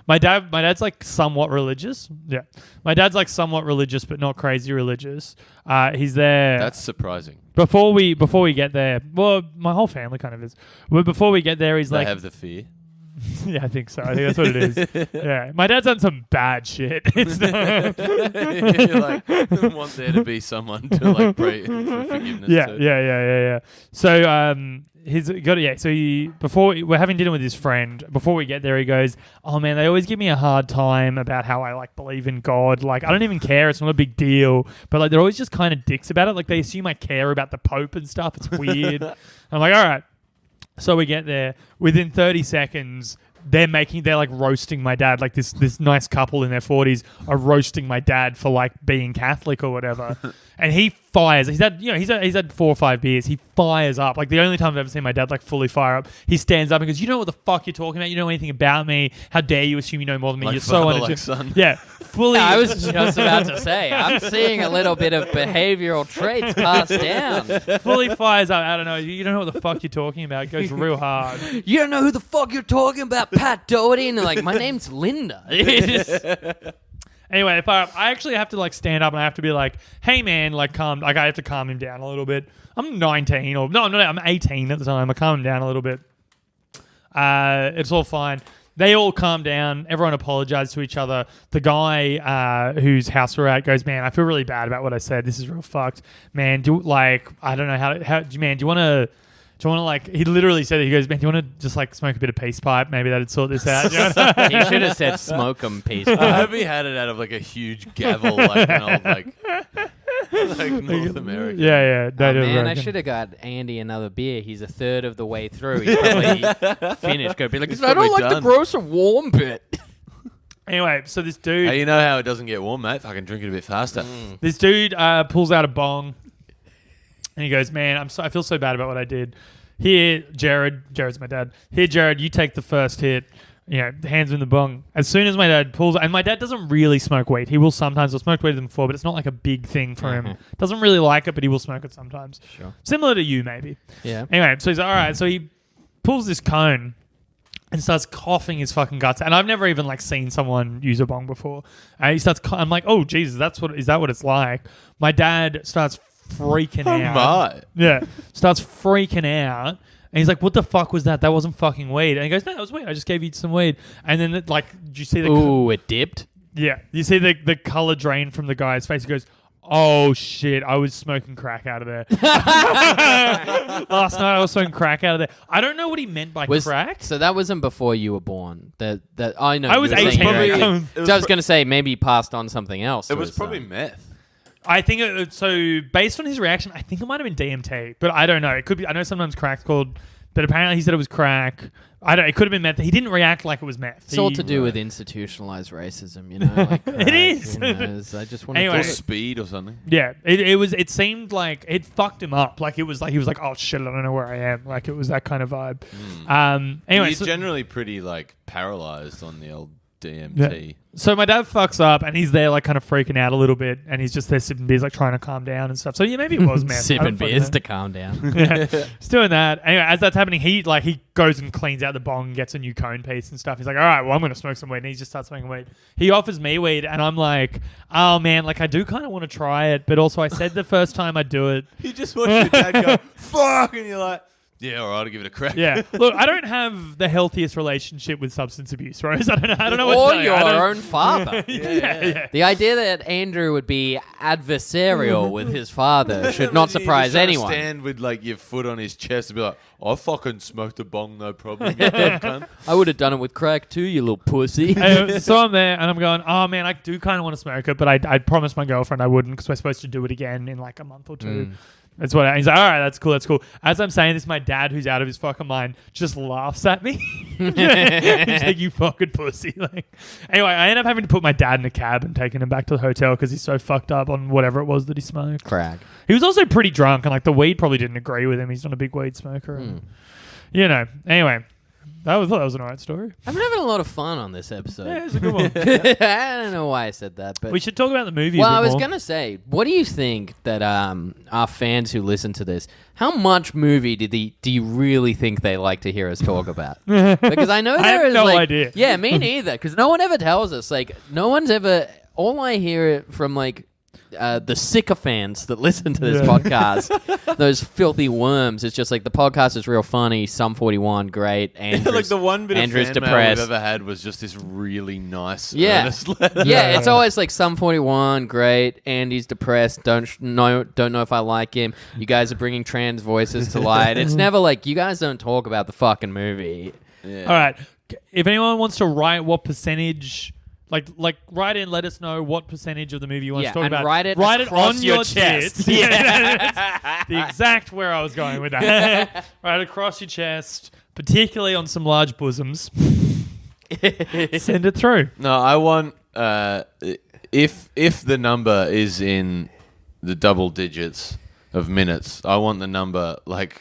my dad's like somewhat religious. Yeah, my dad's like somewhat religious, but not crazy religious. He's there. That's surprising. Before we get there, well, my whole family kind of is. Well, before we get there, he's They like, have the fear. yeah, I think so. I think that's what it is. Yeah, my dad's done some bad shit. It's You like want there to be someone to like pray for forgiveness. yeah. So he's got So we're having dinner with his friend. Before we get there, he goes, "Oh man, they always give me a hard time about how I like believe in God. Like I don't even care. It's not a big deal. But like they're always just kind of dicks about it. Like they assume I care about the Pope and stuff. It's weird." I'm like, all right. So we get there. Within 30 seconds, they're like roasting my dad. Like this nice couple in their 40s are roasting my dad for like being Catholic or whatever. And he fires. He's had 4 or 5 beers. He fires up. Like the only time I've ever seen my dad like fully fire up. He stands up and goes, "You know what the fuck you're talking about? You don't know anything about me. How dare you assume you know more than me? Like You're so father, like uninterested." son. Yeah, fully. I was just about to say, I'm seeing a little bit of behavioral traits passed down. fully fires up. I don't know. You don't know what the fuck you're talking about. It goes real hard. You don't know who the fuck you're talking about, Pat Doherty? And they're like, my name's Linda. Anyway, if I actually have to like stand up and I have to be like, "Hey man, like calm." Like I have to calm him down a little bit. I'm 19 or no, I'm 18 at the time. I calm him down a little bit. It's all fine. They all calm down. Everyone apologizes to each other. The guy whose house we're at goes, "Man, I feel really bad about what I said. This is real fucked. Man, do you want to like," he literally said it. He goes, "Man, do you want to just like smoke a bit of peace pipe? Maybe that'd sort this out." You know? He should have said smoke 'em, peace. I hope he had it out of like a huge gavel, like an old like North American. Yeah. Man, I should have got Andy another beer. He's a third of the way through. He's probably finished. Go be like, He's I don't probably like the done. gross or warm bit. Anyway, so this dude, Hey, you know how it doesn't get warm, mate? Fucking drink it a bit faster. This dude pulls out a bong and he goes, "Man, I feel so bad about what I did. Here, Jared's my dad. Here, Jared, you take the first hit." You know, hands in the bong. As soon as my dad pulls, and my dad doesn't really smoke weed. He will sometimes. I've smoked weed with him before, but it's not like a big thing for him. Doesn't really like it, but he will smoke it sometimes. Sure. Similar to you, maybe. Yeah. Anyway, so he's like, all right. So he pulls this cone and starts coughing his fucking guts. And I've never even like seen someone use a bong before. He starts. I'm like, oh Jesus, is that what it's like? My dad starts freaking out. My. Yeah, starts freaking out. And he's like, what the fuck was that? That wasn't fucking weed. And he goes, no, that was weed. I just gave you some weed. And then, did you see the... Ooh, it dipped? Yeah. You see the color drain from the guy's face. He goes, oh, shit. I was smoking crack out of there. Last night, I was smoking crack out of there. I don't know what he meant by crack. So that wasn't before you were born. I know. I was 18. So I was going to say, maybe he passed on something else. It was probably meth. I think so. Based on his reaction, I think it might have been DMT, but I don't know. It could be. I know sometimes crack's called, but apparently he said it was crack. It could have been meth. He didn't react like it was meth. It's all to do with institutionalized racism, you know. Like, it is. I just want Anyway. to Speed or something. Yeah, it was. It seemed like it fucked him up. Like it was like he was like, oh shit, I don't know where I am. Like it was that kind of vibe. Anyway, He's generally pretty paralyzed on the old DMT. Yeah. So my dad fucks up and he's there kind of freaking out a little bit and he's just there sipping beers trying to calm down and stuff. So yeah, maybe it was meth. sipping beers to calm down. Yeah, he's doing that. Anyway, as that's happening, he goes and cleans out the bong and gets a new cone piece and stuff. He's like, all right, well, I'm going to smoke some weed. And he just starts smoking weed. He offers me weed and I'm like, oh man, I do kind of want to try it. But also I said the first time I do it. You just watch your dad go, fuck, and you're like, yeah, all right, I'll give it a crack. Yeah. Look, I don't have the healthiest relationship with substance abuse, Rose. I don't know what Or to tell you. your own father. Yeah. The idea that Andrew would be adversarial with his father should not surprise anyone. Stand with your foot on his chest and be like, I fucking smoked a bong, no problem. You dumb cunt. I would have done it with crack too, you little pussy. So I'm there and I'm going, oh man, I do kind of want to smoke it, but I promised my girlfriend I wouldn't because we're supposed to do it again in a month or two. That's what he's like, all right, that's cool. As I'm saying this, my dad, who's out of his fucking mind, just laughs at me. He's like, you fucking pussy. Anyway, I end up having to put my dad in a cab and taking him back to the hotel because he's so fucked up on whatever it was that he smoked. Crack. He was also pretty drunk and the weed probably didn't agree with him. He's not a big weed smoker. And, anyway. That was an alright story. I'm having a lot of fun on this episode. Yeah, it's a good one. I don't know why I said that, but We should talk about the movie. well, a bit I was more. gonna say, what do you think that our fans who listen to this, how much movie do you really think they like to hear us talk about? Because I know I there have is no idea. Yeah, me neither. Because no one ever tells us. No one's ever. All I hear from the sycophants that listen to this podcast, those filthy worms. It's just the podcast is real funny. Sum 41, great. Andrew's, the one bit Andrew's of fan mail depressed. we've ever had was just this really nice earnest letter. Yeah, it's always Sum 41, great. Andy's depressed. Don't know if I like him. You guys are bringing trans voices to light. It's never you guys don't talk about the fucking movie. Yeah. All right. If anyone wants to write what percentage... write in, let us know what percentage of the movie you want to talk and about. write it on your your chest. chest. Yeah, the exact where I was going with that. Right across your chest, particularly on some large bosoms. Send it through. No, I want if the number is in the double digits of minutes, I want the number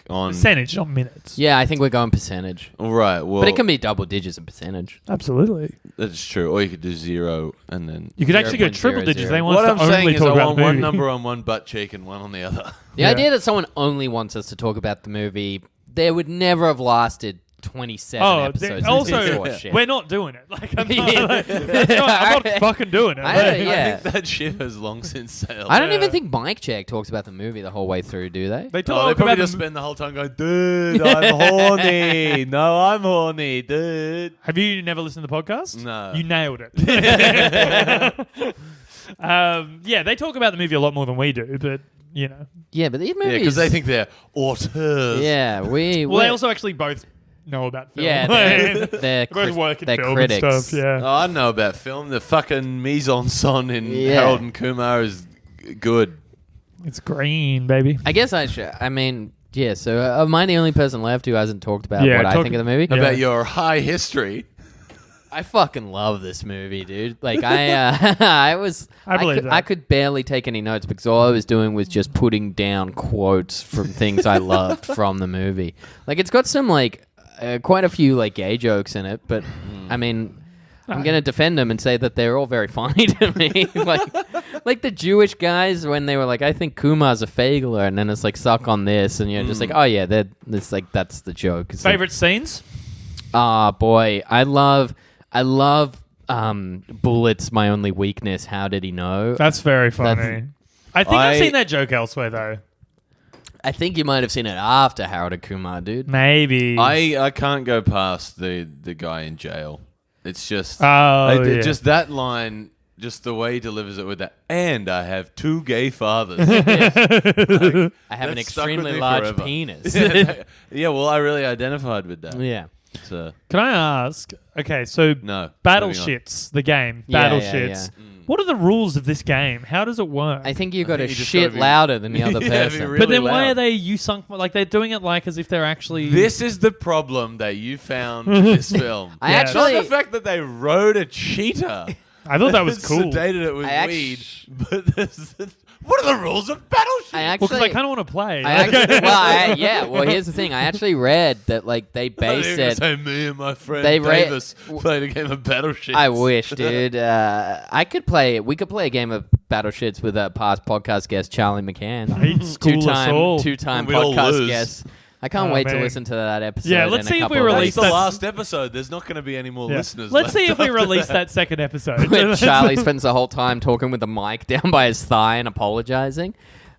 on Percentage, not minutes. Yeah, I think we're going percentage. All right, well, But it can be double digits in percentage. Absolutely. that's true. Or you could do 0 and then. You could actually go triple 0.00. digits. They want What us I'm to saying only is, I talk about want the one movie. number on one butt cheek and one on the other. The idea that someone only wants us to talk about the movie, they would never have lasted 27 episodes. Also, we're not doing it. I'm not fucking doing it. Yeah. I think that ship has long since sailed. I don't even think Mike Check talks about the movie the whole way through, do they? They Oh, talk they probably about just spend the whole time going, dude, I'm horny. No, I'm horny, dude. Have you never listened to the podcast? No. You nailed it. Yeah, they talk about the movie a lot more than we do, but Yeah, but these movies... Yeah, because they think they're auteurs. Yeah, Well, they also actually both know about film. Yeah, they're both work in they're film critics. and stuff. Yeah. Oh, I know about film. The fucking mise en scène in Yeah. Harold and Kumar is good. It's green, baby. I guess I should... I mean... Yeah, so am I the only person left who hasn't talked about what I think of the movie? Yeah. About your high history. I fucking love this movie, dude. I believe that. I could barely take any notes because all I was doing was just putting down quotes from things I loved from the movie. It's got some quite a few gay jokes in it, but I mean, I'm gonna defend them and say that they're all very funny to me. like the Jewish guys when they were I think Kumar's a fagler, and then it's suck on this, and you're just oh yeah, that's the joke. It's Favorite scenes? Boy, I love Bullet's my only weakness. How did he know? That's very funny. I think I've seen that joke elsewhere, though. I think you might have seen it after Harold and Kumar, dude. Maybe. I can't go past the guy in jail. It's just just that line, just the way he delivers it with that. And I have 2 gay fathers. I have an That stuck with extremely me large forever. penis. Yeah, well, I really identified with that. Yeah. So, Can I ask? Okay, so no. Battle moving on. Shits, the game. Yeah, Battle yeah, Shits. yeah. What are the rules of this game? How does it work? I think you got to think you just shit gotta be- louder than the other Yeah, be person. really but then why loud. are they you sunk? Like they're doing it like as if they're actually. This is the problem that you found with this film. I Yeah. actually, Not the fact that they rode a cheetah. I thought that was cool. Sedated it with I weed. But what are the rules of Battleship? I Well, because I actually, kind of want to play. I actually, well, here's the thing. I actually read that like they based it. Say me and my friend They ra- Davis played a game of Battleship. I wish, dude. I could play. We could play a game of Battleships with a past podcast guest, Charlie McCann. He'd school us all. Two-time We'd all podcast lose. guest. I can't Oh, wait to man. listen to that episode. Yeah, let's in a see if we couple of That's release the weeks. that- last episode. There's not going to be any more Yeah. listeners. Let's see if we left release after that second episode. When Charlie spends the whole time talking with the mic down by his thigh and apologizing.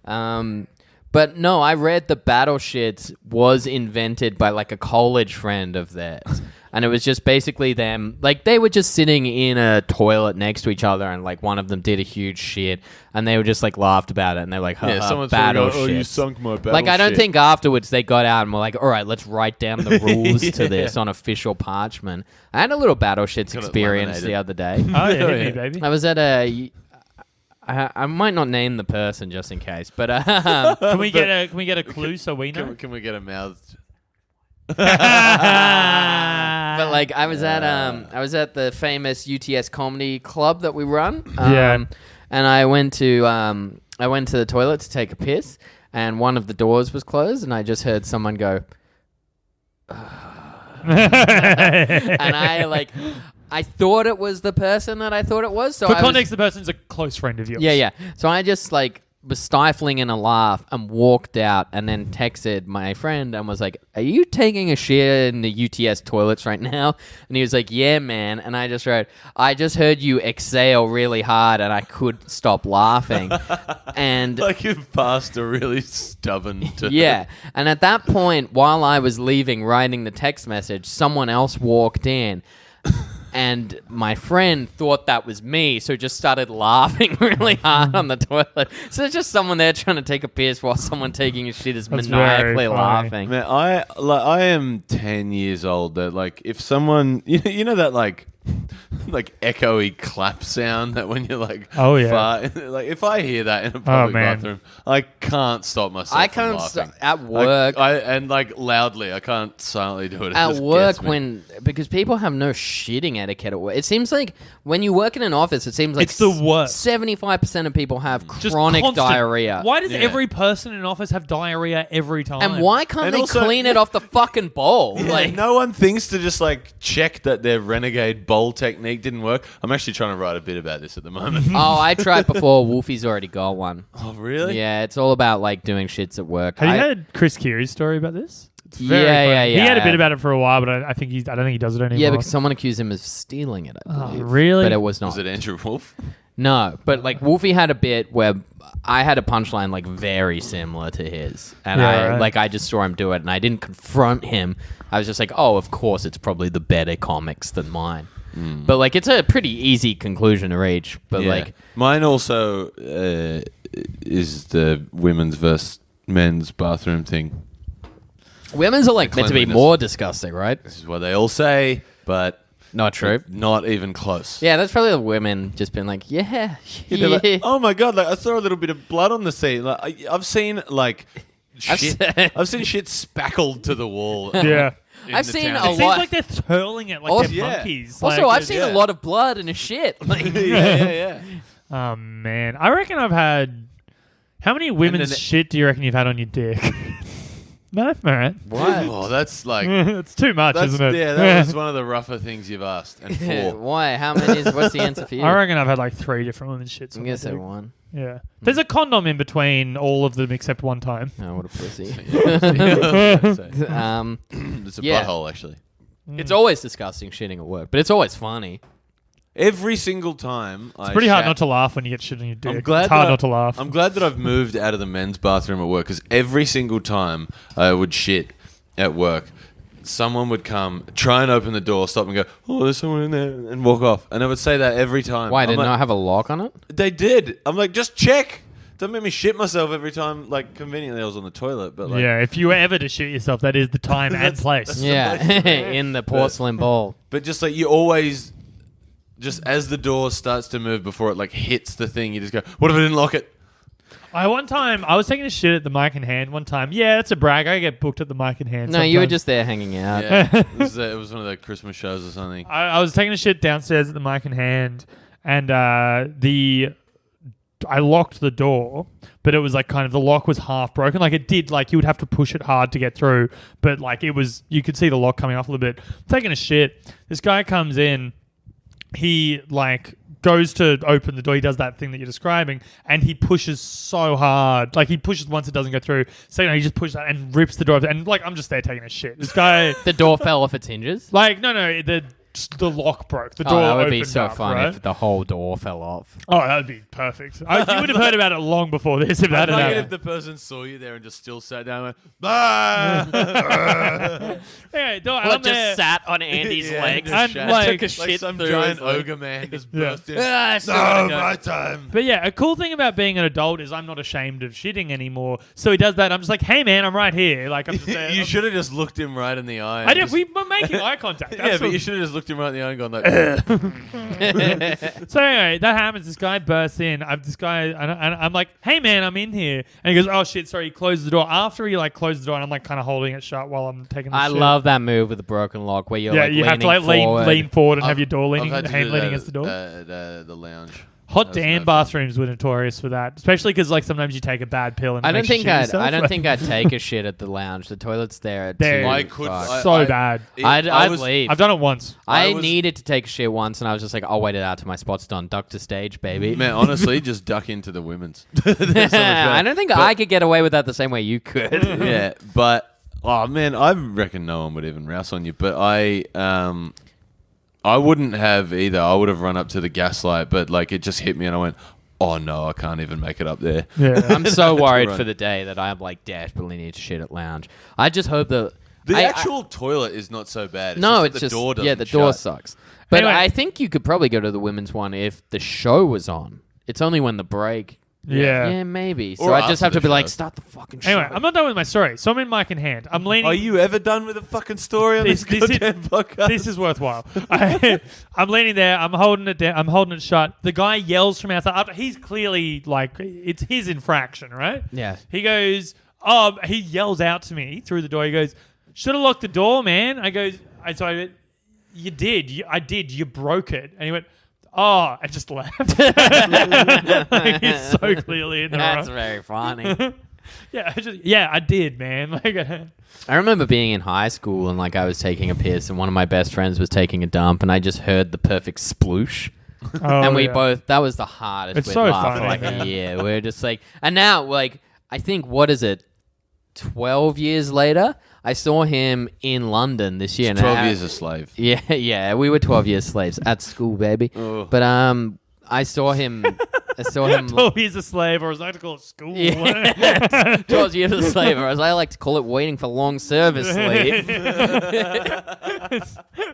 But no, I read the Battleshits was invented by like a college friend of theirs. And it was just basically them, like they were just sitting in a toilet next to each other and like one of them did a huge shit and they were just like laughed about it and they're like, Yeah, someone's probably going, oh, you Battleshits. sunk my battleship. Like, I don't think afterwards they got out and were like, all right, let's write down the rules to Yeah. this on official parchment. I had a little Battleshits Got it experience the laminated. other day. Oh, yeah, hit me, Yeah. baby. I was at I might not name the person just in case, but Can we get a clue so we know? Can we get a mouth? but like I was at the famous UTS comedy club that we run. Yeah. And I went to the toilet to take a piss, and one of the doors was closed, and I just heard someone go, and I thought it was the person that I thought it was. So For I was- context, the person's a close friend of yours. Yeah. So I just like was stifling in a laugh and walked out and then texted my friend and was like, are you taking a shit in the UTS toilets right now? And he was like, yeah, man. And I just wrote, I just heard you exhale really hard and I couldn't stop laughing. And Like you've passed a really stubborn test. yeah. And at that point, while I was leaving, writing the text message, someone else walked in. And my friend thought that was me, so just started laughing really hard on the toilet. So there's just someone there trying to take a piss while someone taking a shit is That's maniacally very funny. laughing. Man, I am 10 years old. That like if someone you know that like echoey clap sound that when you're like Oh, yeah. fart, like if I hear that in a public man. bathroom, I can't stop myself. I from can't laughing. at work. and like loudly. I can't silently do it. It At just work, gets me. because people have no shitting etiquette at work. It seems like when you work in an office, it seems like It's the worst. 75% of people have Just chronic constant. diarrhea. Why does Yeah. every person in an office have diarrhea every time? And why can't And they also- clean it off the fucking bowl? Yeah, Like, no one thinks to just like check that their renegade bowl technique didn't work. I'm actually trying to write a bit about this at the moment. oh, I tried before. Wolfie's already got one. Oh, really? Yeah, it's all about like doing shits at work. Have you I- heard Chris Keary's story about this? It's Yeah, very funny. yeah, He yeah, had a I bit have. about it for a while, but I think I don't think he does it anymore. Yeah, because someone accused him of stealing it. I Oh, believe. really? But it was not. Was it Andrew Wolf? No, but like Wolfie had a bit where I had a punchline like very similar to his, and Yeah, right. I just saw him do it, and I didn't confront him. I was just like, oh, of course, it's probably the better comics than mine. But like, it's a pretty easy conclusion to reach. But Yeah. like, Mine also is the women's versus men's bathroom thing. women's are like meant to be cleanliness. more disgusting, right? This is what they all say, but Not true. not even close. Yeah, that's probably the women just been like, yeah, Yeah, they're like, oh my god! Like I saw a little bit of blood on the seat. Like I've seen like I've shit. se- I've seen shit spackled to the wall. Yeah. in I've the seen town. a It lot. seems like they're hurling it like Also- they're Yeah. monkeys. Also, Like, I've seen yeah. a lot of blood and a shit. Like, yeah. Oh man, I reckon I've had. How many women's then- shit do you reckon you've had on your dick? No, all right. what? Oh, that's like It's too much, that's, isn't it? yeah. That was one of the rougher things you've asked. And four. Why? How many? What's the answer for you? I reckon I've had like 3 different women's shits. I'm on gonna my say dick. one. Yeah, there's a condom in between all of them except one time. Oh, what a pussy. It's a Yeah. butthole actually. It's always disgusting shitting at work, but it's always funny. Every single time, It's pretty hard not to laugh when you get shit on your dick. It's hard not to laugh. I'm glad that I've moved out of the men's bathroom at work because every single time I would shit at work, someone would come, try and open the door, stop and go, "Oh, there's someone in there," and walk off. And I would say that every time. Why, I'm did it like, not have a lock on it? They did. I'm like, just check. Don't make me shit myself every time. Like, conveniently, I was on the toilet, but like, yeah, if you were ever to shoot yourself, that is the time and place. Yeah, in the porcelain bowl. But just like you always, just as the door starts to move before it like hits the thing, you just go, "What if I didn't lock it?" I was taking a shit at the Mic in Hand one time. Yeah, that's a brag. I get booked at the Mic in Hand. No, you were just there hanging out. Yeah, it was one of the Christmas shows or something. I was taking a shit downstairs at the Mic in Hand, and I locked the door, but it was like kind of the lock was half broken. Like it did, like you would have to push it hard to get through, but like it was, you could see the lock coming off a little bit. Taking a shit, this guy comes in, he like goes to open the door. He does that thing that you're describing, and he pushes so hard. Like he pushes once, it doesn't go through. So he just pushes that and rips the door off. And like I'm just there taking a shit. This guy, The door fell off its hinges? like no, the lock broke. The door that would opened be so up, fun right? if the whole door fell off. Oh, that would be perfect. You would have heard about it long before this if that had Like happened. if the person saw you there and just still sat down and went, "Bah!" Hey, no, Well, I'm it there. just sat on Andy's Yeah, legs just and shat. like- took a like shit some through giant his leg. ogre man just Yeah. burst in. Ah, still No, gotta go. my time. But yeah, a cool thing about being an adult is I'm not ashamed of shitting anymore. So he does that. I'm just like, hey man, I'm right here. Like I'm just there. You should have just looked him right in the eye. I and did. just- We were making eye contact. Yeah, but you should have just looked him right in the eye and gone like, So anyway, that happens. This guy bursts in. I'm like, hey man, I'm in here. And he goes, oh shit, sorry. He closes the door. After he like closes the door, and I'm like kind of holding it shut while I'm taking the I shit. love that move with the broken lock where you're Yeah, like you have to leaning like forward. lean forward and have I've- your door leaning, I've had to hand do leaning that against the door. at the lounge. Hot That was damn no fun. bathrooms were notorious for that, especially because like sometimes you take a bad pill and it I don't makes you think shit I'd. yourself. I don't think I'd take a shit at the lounge. The toilets there are They're- too I could- fucked. so bad. I'd leave. I've done it once. I I was- needed to take a shit once, and I was just like, I'll wait it out till my spot's done. Duck to stage, baby. Man, honestly, just duck into the women's. I don't think I could get away with that the same way you could. Yeah, but oh man, I reckon no one would even rouse on you. But I wouldn't have either. I would have run up to the gaslight, but like it just hit me, and I went, "Oh no, I can't even make it up there." Yeah. I'm so worried run. for the day that I'm like desperately need to shit at lounge. I just hope that The I- actual toilet is not so bad. It's no, just it's that just the door doesn't yeah, the door shut. sucks. But Anyway. I think you could probably go to the women's one if the show was on. It's only when the break. Yeah. Maybe. So Or I just after have to the be like, show. start the fucking show. Anyway, I'm not done with my story. So I'm in Mic in Hand. I'm leaning. Are you ever done with a fucking story on this, This is- goddamn podcast? This is worthwhile. I'm leaning there. I'm holding it down. I'm holding it shut. The guy yells from outside. After he's clearly like it's his infraction, right? Yeah. He goes. He yells out to me through the door. He goes, "Should have locked the door, man." I went, "You did. I did. You broke it." And he went, "Oh," I just left. He's so clearly in the That's wrong. very funny. Yeah, I did, man. Like, I remember being in high school and like I was taking a piss and one of my best friends was taking a dump and I just heard the perfect sploosh. And we both, that was the hardest It's we'd so laughed for funny, like a man. year. We were just like, and now like, I think, what is it? 12 years later, I saw him in London this year. 12 years a slave. Yeah, we were 12 years slaves at school, baby. Oh. But I saw him. 12 years a slave, or as I like to call it, school. Yeah. 12 years a slave, or as I like to call it, waiting for long service leave.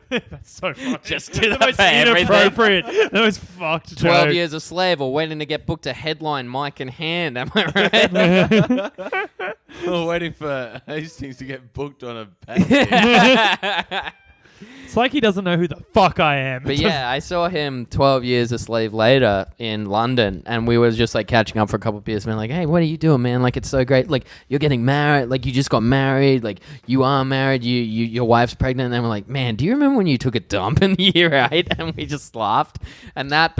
That's so funny. Just do the that most for everything. inappropriate, the most fucked 12 joke. years a slave, or waiting to get booked a headline mic in hand. Am I right? We're waiting for Hastings to get booked on a package. It's like he doesn't know who the fuck I am. But yeah, I saw him 12 years a slave later in London, and we were just like catching up for a couple of beers, man. Like, hey, what are you doing, man? Like, it's so great. Like, you're getting married. Like, you just got married. Like, you are married. Your wife's pregnant. And then we're like, man, do you remember when you took a dump in the year 8? And we just laughed. And that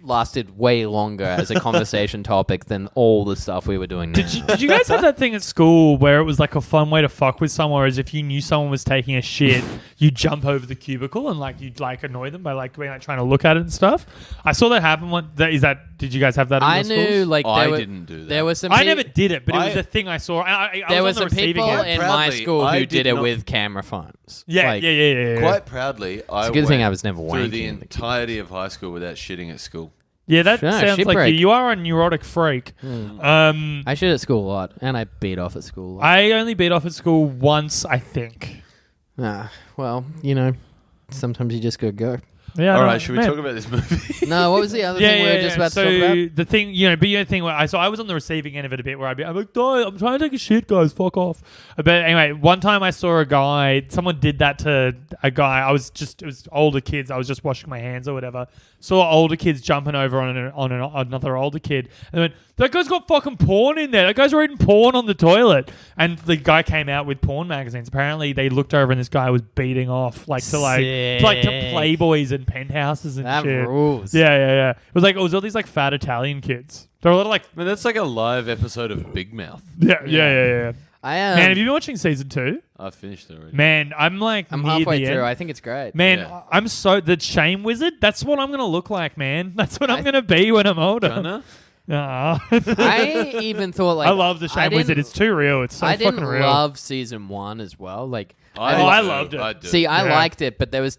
lasted way longer as a conversation topic than all the stuff we were doing now. Did you guys have that thing at school where it was like a fun way to fuck with someone, whereas if you knew someone was taking a shit, you jump over the cubicle and like you'd like annoy them by like being like trying to look at it and stuff? I saw that happen. Did you guys have that? I in your knew schools? like I there were, didn't do that. There was some. I never did it, but it was I- a thing I saw. And I There was were on some the receiving people end. in my Proudly, school I who did did it not- with camera phone. Yeah, Like, yeah. Quite proudly, I a good thing went I was never through the wanking in the entirety of high school without shitting at school. Yeah, that No, sounds shit like break. you are a neurotic freak. I shit at school a lot, and I beat off at school a lot. I only beat off at school once, I think. Well, sometimes you just gotta go. Yeah. All no, right, should we man. talk about this movie? No, what was the other thing we were just about so to talk about? the thing, I was on the receiving end of it a bit where I'm like, I'm trying to take a shit, guys, fuck off. But anyway, one time I saw a guy, someone did that to a guy. It was older kids. I was just washing my hands or whatever. Saw older kids jumping over on another older kid, and went, that guy's got fucking porn in there. That guy's reading porn on the toilet. And the guy came out with porn magazines. Apparently, they looked over and this guy was beating off to Playboys and penthouses and That shit. rules. Yeah. It was all these like fat Italian kids. There were a lot of like Man, that's like a live episode of Big Mouth. yeah. Man, have you been watching season 2? I finished it already. Man, I'm near halfway the through. end. I think it's great. Man, Yeah. I'm the shame wizard. That's what I'm gonna look like, man. That's what I'm gonna be when I'm older. Kinda? Nah. I even thought like I love the shame wizard. It's too real. It's so I fucking didn't real. love season 1 as well. Like I loved it. I do. See, I Yeah. liked it, but there was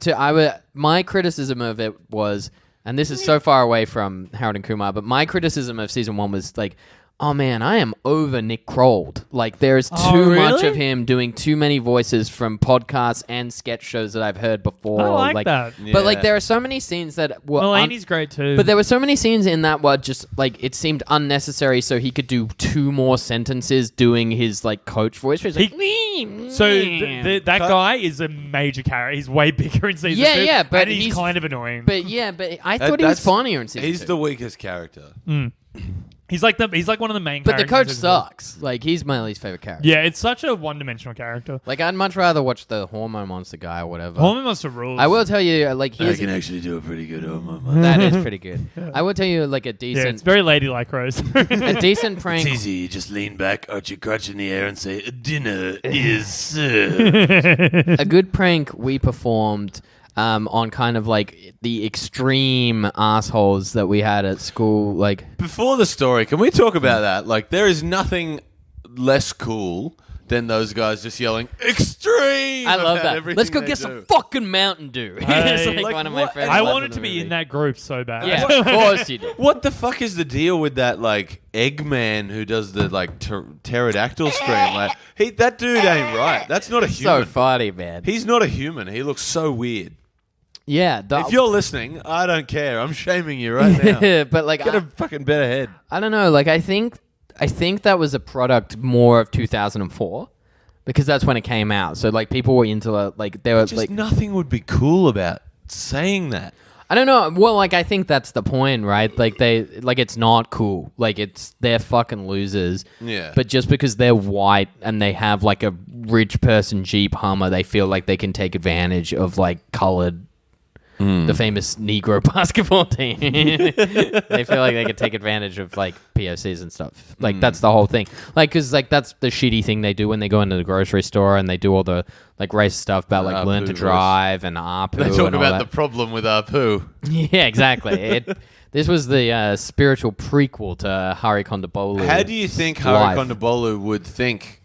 my criticism of it was, and this is so far away from Harold and Kumar, but my criticism of season 1 was like, oh man, I am over Nick Kroll. Like there's too much really? of him doing too many voices from podcasts and sketch shows that I've heard before. I like that. But like Yeah. there are so many scenes that were Mulaney's great too. but there were so many scenes in that were just like it seemed unnecessary. So he could do 2 more sentences doing his like coach voice. Where he's like, So that guy is a major character. He's way bigger in season 2. Yeah, but and he's he's- kind of annoying. but I thought he was That's- funnier in season He's 2. the weakest character. He's like one of the main But the characters. coach in season 2. sucks. Like he's my least favorite character. Yeah, it's such a one-dimensional character. Like I'd much rather watch the Hormone Monster guy or whatever. Hormone Monster rules. I will tell you, like I here's can actually do a pretty good homo. that is pretty good. I will tell you, like a Yeah, decent, it's very ladylike, Rose. a decent prank. It's easy. You just lean back, arch your crotch in the air, and say, "Dinner is served." A good prank we performed on kind of like the extreme assholes that we had at school. Like Before the story, can we talk about that? Like, there is nothing less cool than those guys just yelling extreme. I love about that. everything Let's go they get do. some fucking Mountain Dew. It's like, like one of my what- favorite. I lines wanted in to the be in movie. that group so bad. Yeah, of course you do. What the fuck is the deal with that, like, Eggman who does the, like, pterodactyl scream? Like, that dude ain't right. That's not a So human. funny, man. He's not a human. He looks so weird. Yeah, If you're listening, I don't care. I'm shaming you right now. but like Get a fucking better head. I don't know. Like I think that was a product more of 2004 because that's when it came out. So like people were into like they were Just like nothing would be cool about saying that. I don't know. Well, like I think that's the point, right? Like it's not cool. Like they're fucking losers. Yeah. But just because they're white and they have like a rich person Jeep Hummer, they feel like they can take advantage of like colored. The famous Negro basketball team. They feel like they could take advantage of like POCs and stuff. Like that's the whole thing. Like because like that's the shitty thing they do when they go into the grocery store and they do all the like racist stuff about like learn to Apu drive and ARPU. They talk and all about that. the problem with Apu. Yeah, exactly. This was the spiritual prequel to Hari Kondabolu. How do you think Hari Kondabolu would think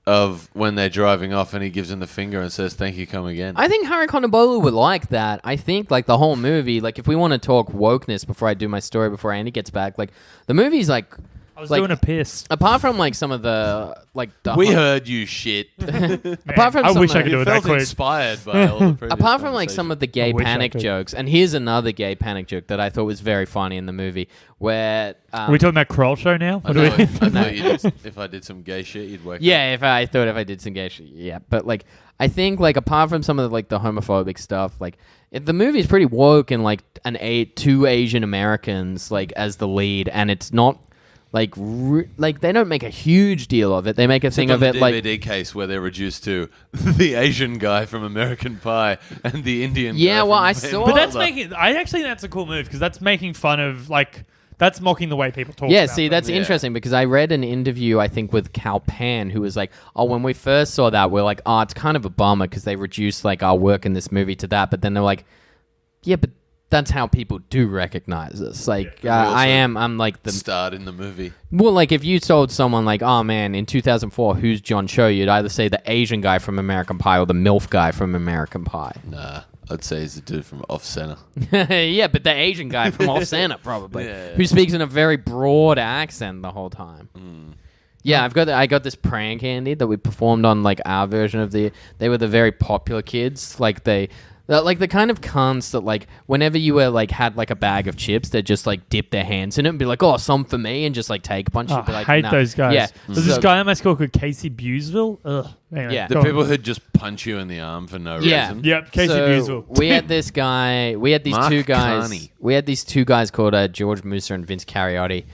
of when they're driving off and he gives him the finger and says, "Thank you, come again"? I think Hari Kondabolu would like that. I think like the whole movie, like if we want to talk wokeness before I do my story before Andy gets back, like the movie's like I was like, doing a piss. apart from like some of the like the We heard you shit. apart from I some wish of I the- could do You it that felt quick. inspired by all the previous apart from like some of the gay I wish I panic could. jokes, and here's another gay panic joke that I thought was very funny in the movie where Are we talking about Kroll show now? I What do we? thought you did, if I did some gay shit, you'd wake up. yeah, if I did some gay shit, yeah. But like, I think like apart from some of the, like the homophobic stuff, like the movie is pretty woke and like two Asian Americans like as the lead, and it's not like like they don't make a huge deal of it. They make a thing Except of on it the like DVD case where they're reduced to the Asian guy from American Pie and the Indian. Yeah, guy well, from I Van saw- But that's Wilder. making. I actually think that's a cool move because that's making fun of like that's mocking the way people talk. yeah, about see, them. that's Yeah. interesting because I read an interview, I think, with Cal Pan, who was like, oh, when we first saw that, we're like, oh, it's kind of a bummer because they reduced like our work in this movie to that. But then they're like, yeah, but that's how people do recognize us. Like, I'm like the Starred in the movie. Well, like if you told someone like, oh man, in 2004, who's John Cho? You'd either say the Asian guy from American Pie or the MILF guy from American Pie. Nah, I'd say he's the dude from Off Center. Yeah, but the Asian guy from Off Center probably, Yeah. who speaks in a very broad accent the whole time. Yeah, I got this prank, Andy, that we performed on like our version of they were the very popular kids, like like the kind of cunts that like whenever you were like had like a bag of chips, they'd just like dip their hands in it and be like, oh, some for me, and just like take a bunch. Oh, You'd be like, I hate nah. those guys. Yeah, There's this guy in my school called Casey Buseville. Ugh. Anyway, Yeah. The go on. people who just punch you in the arm for no Yeah. reason. Yep, Casey Buseville. We had this guy. We had these Mark two guys. Carney. We had these two guys called George Musa and Vince Cariotti,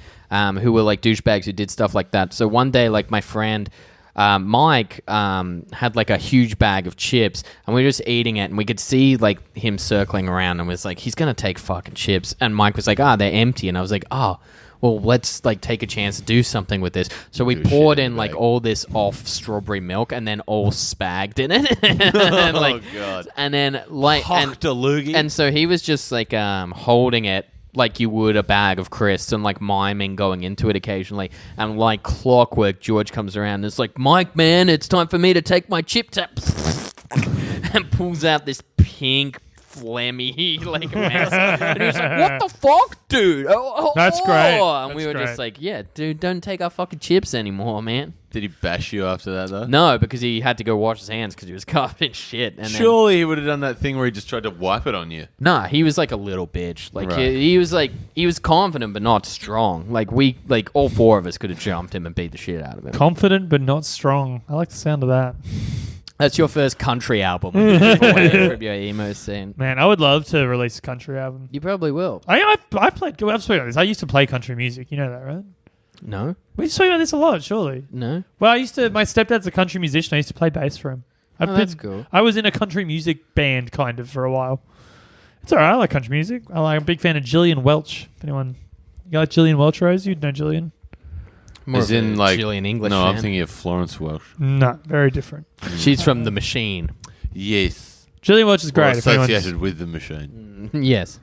who were like douchebags who did stuff like that. So one day, like my friend Mike had like a huge bag of chips, and we were just eating it, and we could see like him circling around, and was like, he's gonna take fucking chips. And Mike was like, they're empty, and I was like, well, let's like take a chance to do something with this. So we Do poured shit in like bag. all this off strawberry milk, and then all spagged in it. And, like, Oh, God. And then like Hocked a loogie. and so he was just like holding it like you would a bag of crisps and like miming going into it occasionally. And like clockwork, George comes around and it's like, Mike, man, it's time for me to take my chip tap. And pulls out this pink phlegmy like mess. And he was like, what the fuck, dude? That's great. And we That's were just great. like, yeah, dude, don't take our fucking chips anymore, man. Did he bash you after that, though? No, because he had to go wash his hands because he was covered in shit. And then, Surely he would have done that thing where he just tried to wipe it on you. nah, he was like a little bitch. Like Right. he was like he was confident but not strong. Like all four of us could have jumped him and beat the shit out of him. Confident but not strong. I like the sound of that. That's your first country album. Away from your emo scene. Man, I would love to release a country album. You probably will. I played. I've spoken about this. I used to play country music. You know that, right? No, We spoke about this a lot, surely. no. Well, my stepdad's a country musician. I used to play bass for him. That's cool. I was in a country music band kind of for a while. It's alright. I like country music. I'm a big fan of Gillian Welch. If anyone, you like Gillian Welch, Rose? You'd know Gillian. More As of a in, like... Gillian English. No, I'm fan. thinking of Florence Welch. No, very different. She's from The Machine. Yes. Gillian Welch is Or great. If anyone's- associated with the machine. Yes,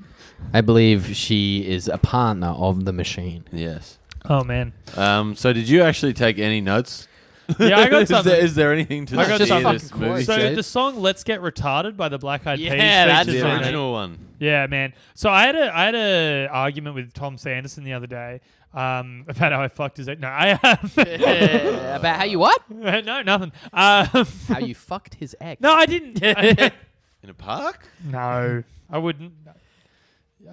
I believe she is a partner of The Machine. Yes. Oh man. So did you actually take any notes? Yeah, I got Is something. is there anything to I got see something. this movie? Fucking So Jade. the song "Let's Get Retarded" by the Black Eyed Peas. Yeah, that's features The on it. original one. Yeah, man. So I had a argument with Tom Sanderson the other day about how I fucked his. No, About how you what? no, nothing. How you fucked his ex? No, I didn't. In a park? No, I wouldn't.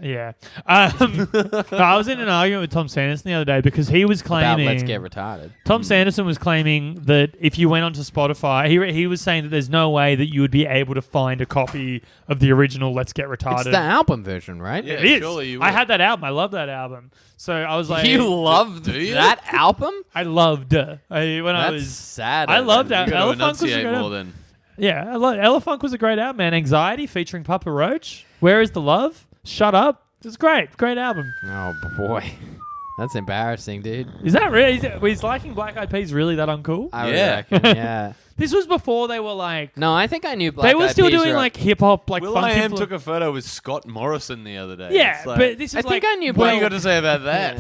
Yeah. No, I was in an argument with Tom Sanderson the other day because he was About claiming. Let's Get Retarded. Tom Sanderson was claiming that if you went onto Spotify, he was saying that there's no way that you would be able to find a copy of the original Let's Get Retarded. It's the album version, right? Yeah. It is. surely you I would. had that album. I love that album. So I was like, You loved do you? that album? I loved when I That's was. sad. I loved You that. got to Elephant was a enunciate great more album. than... Yeah, Elephant was a great album, man. Anxiety featuring Papa Roach. Where is the love? Shut up. It's great. Great album. Oh boy, that's embarrassing, dude. Is that really? Was liking Black Eyed Peas really that uncool? I would Yeah. reckon, yeah. This was before they were like. No, I think I knew Black They were Eyed still Peas doing were- like hip hop, like Will funky. I Am took a photo with Scott Morrison the other day. Yeah, It's like, but this is I like. think I knew what do you Black. got to say about that?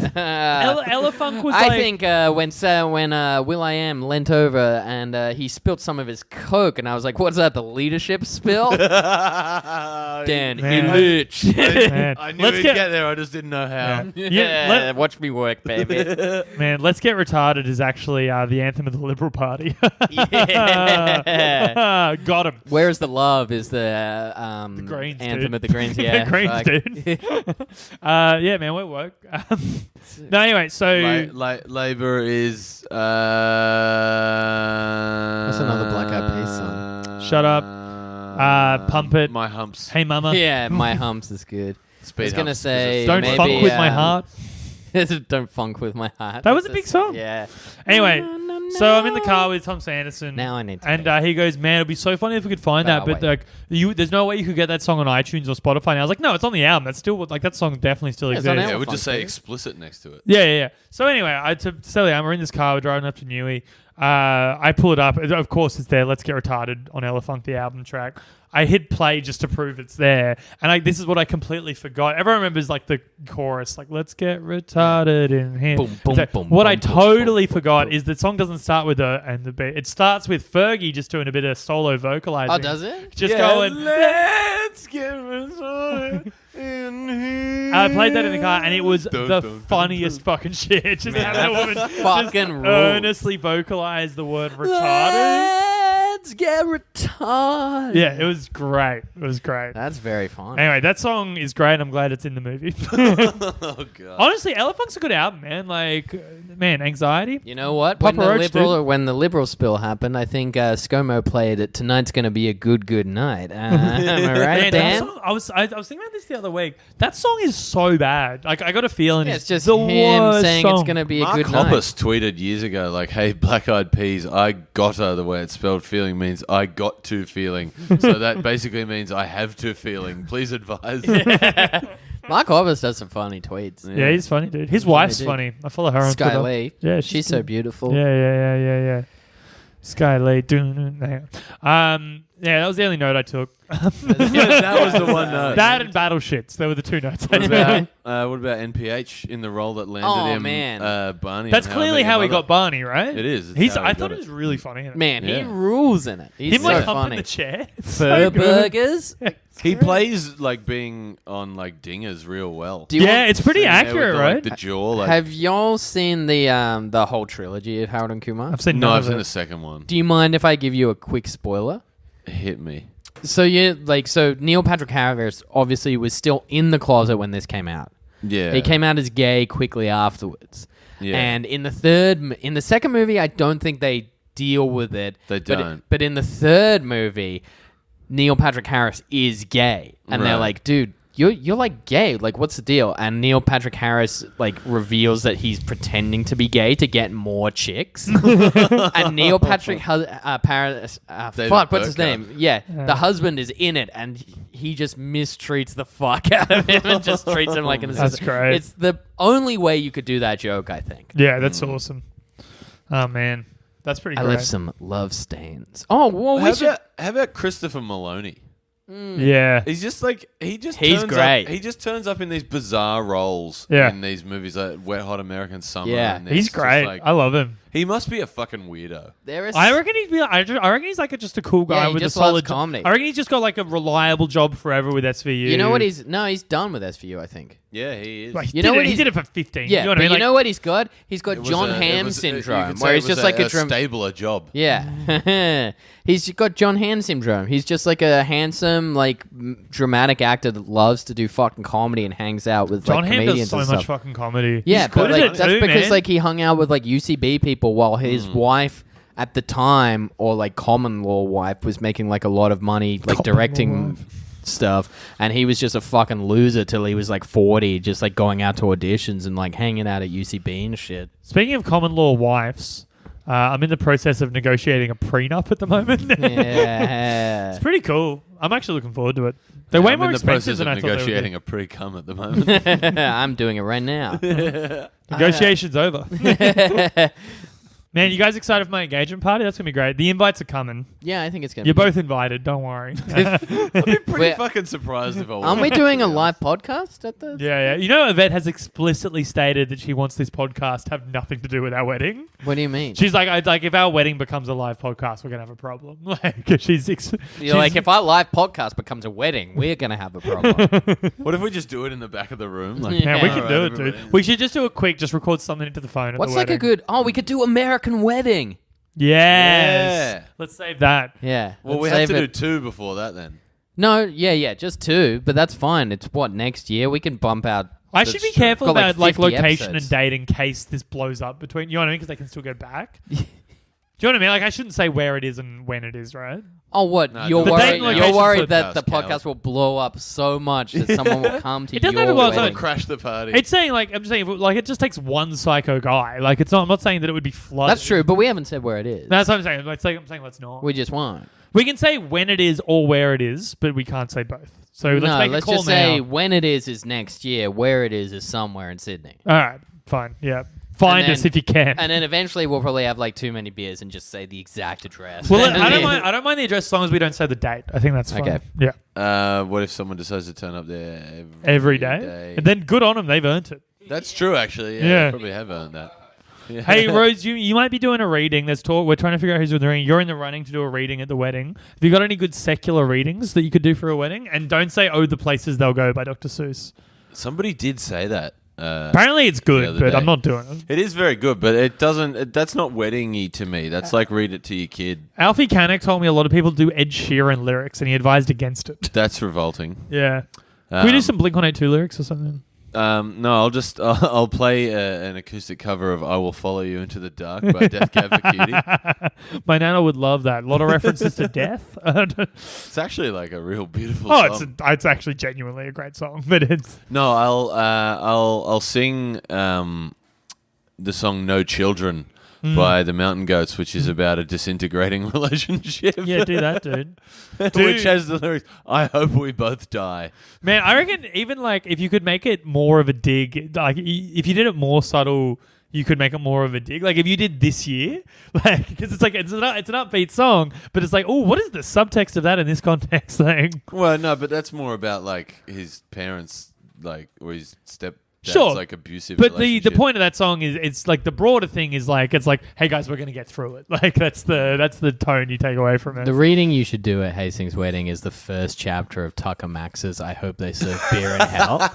Elefunk was I like. think when Will I Am leant over and he spilt some of his coke, and I was like, "What's that? The leadership spill?" Dan Man. Illich. Man, I knew let's he'd get there. I just didn't know how. Yeah. Yeah, watch me work, baby. Man, Let's Get Retarded is actually the anthem of the Liberal Party. Yeah. Got him. Where's the love? Is the Greens, anthem dude. of the Greens? Yeah, The Greens, fuck. dude. Yeah, man, we're woke. No, anyway, so Labour is... That's another Black Eyed Peas song. Shut up. Pump It. My humps. Hey, mama. Yeah, my humps is good. Speed I was gonna humps. say Don't maybe, funk with my heart. Don't funk with my heart. That was a big song. Yeah. Anyway, so I'm in the car with Tom Sanderson. Now I need to. And he goes, man, it'd be so funny if we could find that. But wait. like, there's no way you could get that song on iTunes or Spotify. And I was like, no, it's on the album. That's still like that song definitely still Yeah, it's exists. on Yeah, we'll Elephant, just say dude. explicit next to it. Yeah. So anyway, to tell you, we're in this car. We're driving up to Newey. I pull it up. Of course, it's there. Let's Get Retarded on Elefunk, the album track. I hit play just to prove it's there. And this is what I completely forgot. Everyone remembers like the chorus, like "Let's get retarded in here." Boom, boom, So boom, what boom, I boom, totally boom, forgot boom. is the song doesn't start with the beat. It starts with Fergie just doing a bit of solo vocalizing. Oh, does it? Just going. Let's get retarded in here. I played that in the car, and it was Dun, the dun, dun, funniest dun. fucking shit. Just Man, have that that woman fucking just rules. earnestly vocalize the word retarded. Let's get retarded. Yeah, it was great. It was great. That's very fun. Anyway, that song is great. I'm glad it's in the movie. Oh god. Honestly, Elephant's a good album, man. Like, man, Anxiety. You know what? Papa Roach, When the liberal spill happened, I think ScoMo played it. Tonight's going to be a good night. Am I right, Man, that Dan? song, I was thinking about this the other week. That song is so bad. Like, I got a feeling Yeah, it's just the him worst saying song. it's going to be a Mark good Hoppus night. tweeted years ago, like, "Hey, Black Eyed Peas, I gotta." The way it's spelled, feeling means I got to feeling. So that basically means I have to feeling. Please advise. Mark Hoppus does some funny tweets. Yeah, he's funny, dude. His wife's dude. funny. I follow her on Sky Twitter. Lee. Yeah, she's so beautiful. Yeah. Sky Lee. Hang on. Yeah, that was the only note I took. That was the one note. That and battle shits. They were the two notes. I What took. about NPH in the role that landed Oh, him? man. Barney. That's in clearly I Met how Your he Mother. got Barney, right? It is. It's He's. how he I got thought it. he was really funny in it. Man, he Yeah. rules in it. He's Him so like humping funny. the chair. It's For so good. burgers? He plays like being on like dingers real well. Do you Yeah, want- it's pretty Sitting there accurate, with the, right? Like, the jaw. Like, Have y'all seen the whole trilogy of Harold and Kumar? I've seen no, none I've of seen it. the second one. Do you mind if I give you a quick spoiler? Hit me. So Neil Patrick Harris obviously was still in the closet when this came out. Yeah. He came out as gay quickly afterwards. Yeah. And in the second movie, I don't think they deal with it. They don't. But in the third movie, Neil Patrick Harris is gay, and they're Right. like, "Dude, you're like gay. Like, what's the deal?" And Neil Patrick Harris like reveals that he's pretending to be gay to get more chicks. And Neil Patrick Paris, David what's his Burkhart. name? Yeah, the husband is in it, and he just mistreats the fuck out of him and just treats him like an That's assistant. great. It's the only way you could do that joke, I think. Yeah, that's awesome. Oh man, that's pretty I great. left some love stains. Oh, well, How about Christopher Maloney? Yeah, He's just like he's He's great. He just turns up in these bizarre roles Yeah. in these movies like Wet Hot American Summer. Yeah. and he's it's just great. like- I love him. he must be a fucking weirdo. there is. I reckon I reckon he's like just a cool guy Yeah, he with just a solid loves comedy. I reckon he's just got like a reliable job forever with SVU. You know what he's done with SVU, I think. Yeah, he is. Like, he You know did what it, he he's- did it for 15. Yeah, you know what but I mean? you know what he's got? He's got It was John a- Hamm it was- you syndrome, could say where it he's was just like a stabler job. Yeah, he's got John Hamm syndrome. He's just like a handsome, like dramatic actor that loves to do fucking comedy and hangs out with John like Hamm comedians does so and much stuff. fucking comedy. Yeah, He's but good like at it that's too, because man. like he hung out with like UCB people while his wife at the time, or like common law wife, was making like a lot of money like Common directing law stuff, and he was just a fucking loser till he was like 40, just like going out to auditions and like hanging out at UCB and shit. Speaking of common law wives, I'm in the process of negotiating a prenup at the moment. Yeah. It's pretty cool. I'm actually looking forward to it. They're way I'm more in the expensive process than of I thought they would negotiating be. a pre-cum at the moment. I'm doing it right now. Negotiations over. Man, you guys excited for my engagement party? That's going to be great. The invites are coming. Yeah, I think it's gonna. You're be both invited. Don't worry. I'd be pretty We're- fucking surprised if I Aren't we wasn't, doing to a be live honest. podcast at the? Yeah. You know, Yvette has explicitly stated that she wants this podcast to have nothing to do with our wedding. What do you mean? She's like, if our wedding becomes a live podcast, we're gonna have a problem. Like, You're like, if our live podcast becomes a wedding, we're gonna have a problem. What if we just do it in the back of the room? Like, Yeah. man, we All can right, do it, dude. everybody. We should just do it quick. Just record something into the phone. At What's the like a wedding. good? Oh, we could do American Wedding. Yes. Yeah. Let's save that. Yeah. Well, let's we have save to do it. 2 before that then. No, yeah, just 2, but that's fine. It's what, next year we can bump out. I That's should be true. careful Got, like, about like 50 location episodes. and date in case this blows up between. You know what I mean? Because they can still go back. Do you know what I mean? Like, I shouldn't say where it is and when it is, right? Oh, what? No, you're the date worried? and You're location worried for that the podcast, podcast Caleb. will blow up so much that someone will come to It doesn't your have to blow up, wedding. it's Crash the party. It's saying like I'm just saying like it just takes one psycho guy. Like it's not. I'm not saying that it would be flooded. That's true, but we haven't said where it is. That's what I'm saying. I'm saying let's not. We just won't. We can say when it is or where it is, but we can't say both. So let's No, make let's a call just now. say when it is next year. Where it is somewhere in Sydney. All right, fine. Yeah. Find And us then- if you can. And then eventually we'll probably have like too many beers and just say the exact address. Well, I don't mind the address as long as we don't say the date. I think that's fine. Okay. Yeah. What if someone decides to turn up there Every day. And then good on them. They've earned it. That's true, actually. Yeah, Yeah. they probably have earned that. Yeah. Hey, Rose, you might be doing a reading. There's talk. We're trying to figure out who's doing the reading. You're in the running to do a reading at the wedding. Have you got any good secular readings that you could do for a wedding? And don't say, "Oh, the places they'll go" by Dr. Seuss. Somebody did say that. Apparently, it's the good, other but day. I'm not doing it. It is very good, but it doesn't. That's not wedding-y to me. That's like read it to your kid. Alfie Canuck told me a lot of people do Ed Sheeran lyrics, and he advised against it. That's revolting. Yeah. Can we do some Blink-182 lyrics or something? No, I'll play an acoustic cover of "I Will Follow You Into the Dark" by Def Cab for Cutie. My nana would love that. A lot of references to death. It's actually like a real beautiful song. It's actually genuinely a great song, but it's No, I'll sing the song "No Children" by the Mountain Goats, which is about a disintegrating relationship. yeah, do that, dude. Which has the lyrics, "I hope we both die." Man, I reckon even like if you could make it more of a dig, like if you did it more subtle, you could make it more of a dig. Like if you did "This Year," like because it's an upbeat song, but it's like, oh, what is the subtext of that in this context thing? Well, no, but that's more about like his parents, like or his stepdad's Sure. like abusive. But the relationship. point of that song is it's like the broader thing is like it's like, hey guys, we're gonna get through it. Like that's the tone you take away from it. The reading you should do at Hastings' wedding is the first chapter of Tucker Max's "I Hope They Serve Beer in Hell."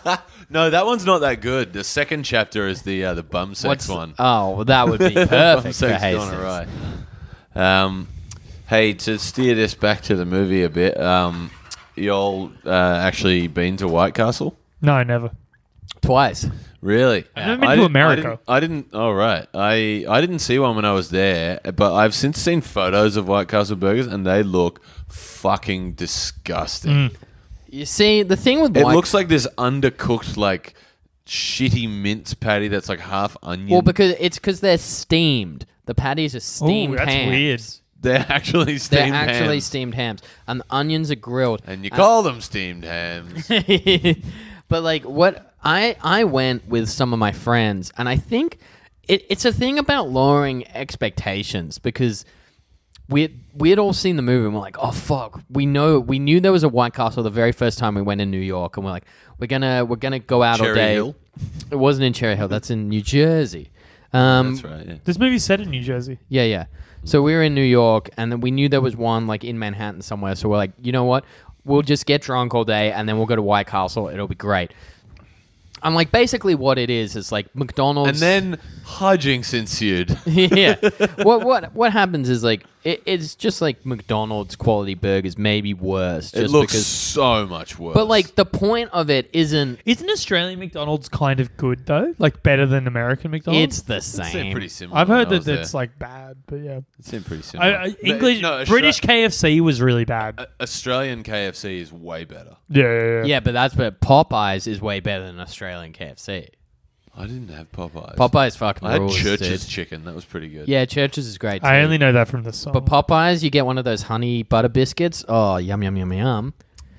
No, that one's not that good. The second chapter is the bum sex one. Oh, well, that would be Bum perfect for sex Hastings. gone awry. Hey, to steer this back to the movie a bit, you all actually been to White Castle? No, never. Twice. Really? I've never been to America. I didn't. Oh, right. I didn't see one when I was there, but I've since seen photos of White Castle burgers, and they look fucking disgusting. You see, the thing with It White... looks like this undercooked, like shitty mince patty that's like half onion. Well, because they're steamed. The patties are steamed Ooh, that's hams. weird. they're actually They're steamed actually hams. steamed hams. And the onions are grilled. And you call them steamed hams. But like what I went with some of my friends, and I think it's a thing about lowering expectations because we had all seen the movie and we're like, oh fuck, we knew there was a White Castle the very first time we went in New York, and we're like, we're gonna go out all Cherry day. Hill? It wasn't in Cherry Hill. That's in New Jersey. That's right. Yeah. This movie's set in New Jersey. Yeah. So we were in New York, and then we knew there was one like in Manhattan somewhere. So we're like, you know what? We'll just get drunk all day, and then we'll go to White Castle. It'll be great. And like basically what it is like McDonald's. And then hijinks ensued. yeah. What happens is like it's just like McDonald's quality burgers, maybe worse. Just It looks because, so much worse. but like the point of it isn't. Isn't Australian McDonald's kind of good though? Like better than American McDonald's? It's the it seemed same. pretty similar. I've heard when I that was it's there. like bad, but yeah. It seemed pretty similar. English, No, British KFC was really bad. Australian KFC is way better. Yeah. Yeah, but Popeyes is way better than Australian KFC. I didn't have Popeyes. Popeyes fucking I had rules, Church's dude. chicken. That was pretty good. Yeah, Church's is great. Too. I only know that from the song. But Popeyes, you get one of those honey butter biscuits. Oh, yum yum yum yum.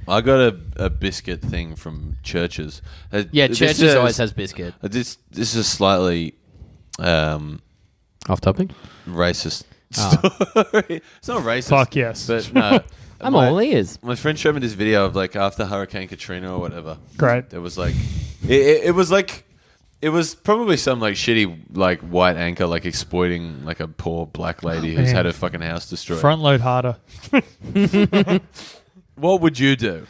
I got a biscuit thing from Church's. Yeah, This Church's is- always has biscuit. This is slightly Off topic. racist Oh. story. It's not racist. Fuck yes. But no. I'm all ears. My friend showed me this video of like after Hurricane Katrina or whatever. Great. There was like, it was like, it was probably some like shitty like white anchor like exploiting like a poor black lady who's man. had her fucking house destroyed. Front load harder. What would you do?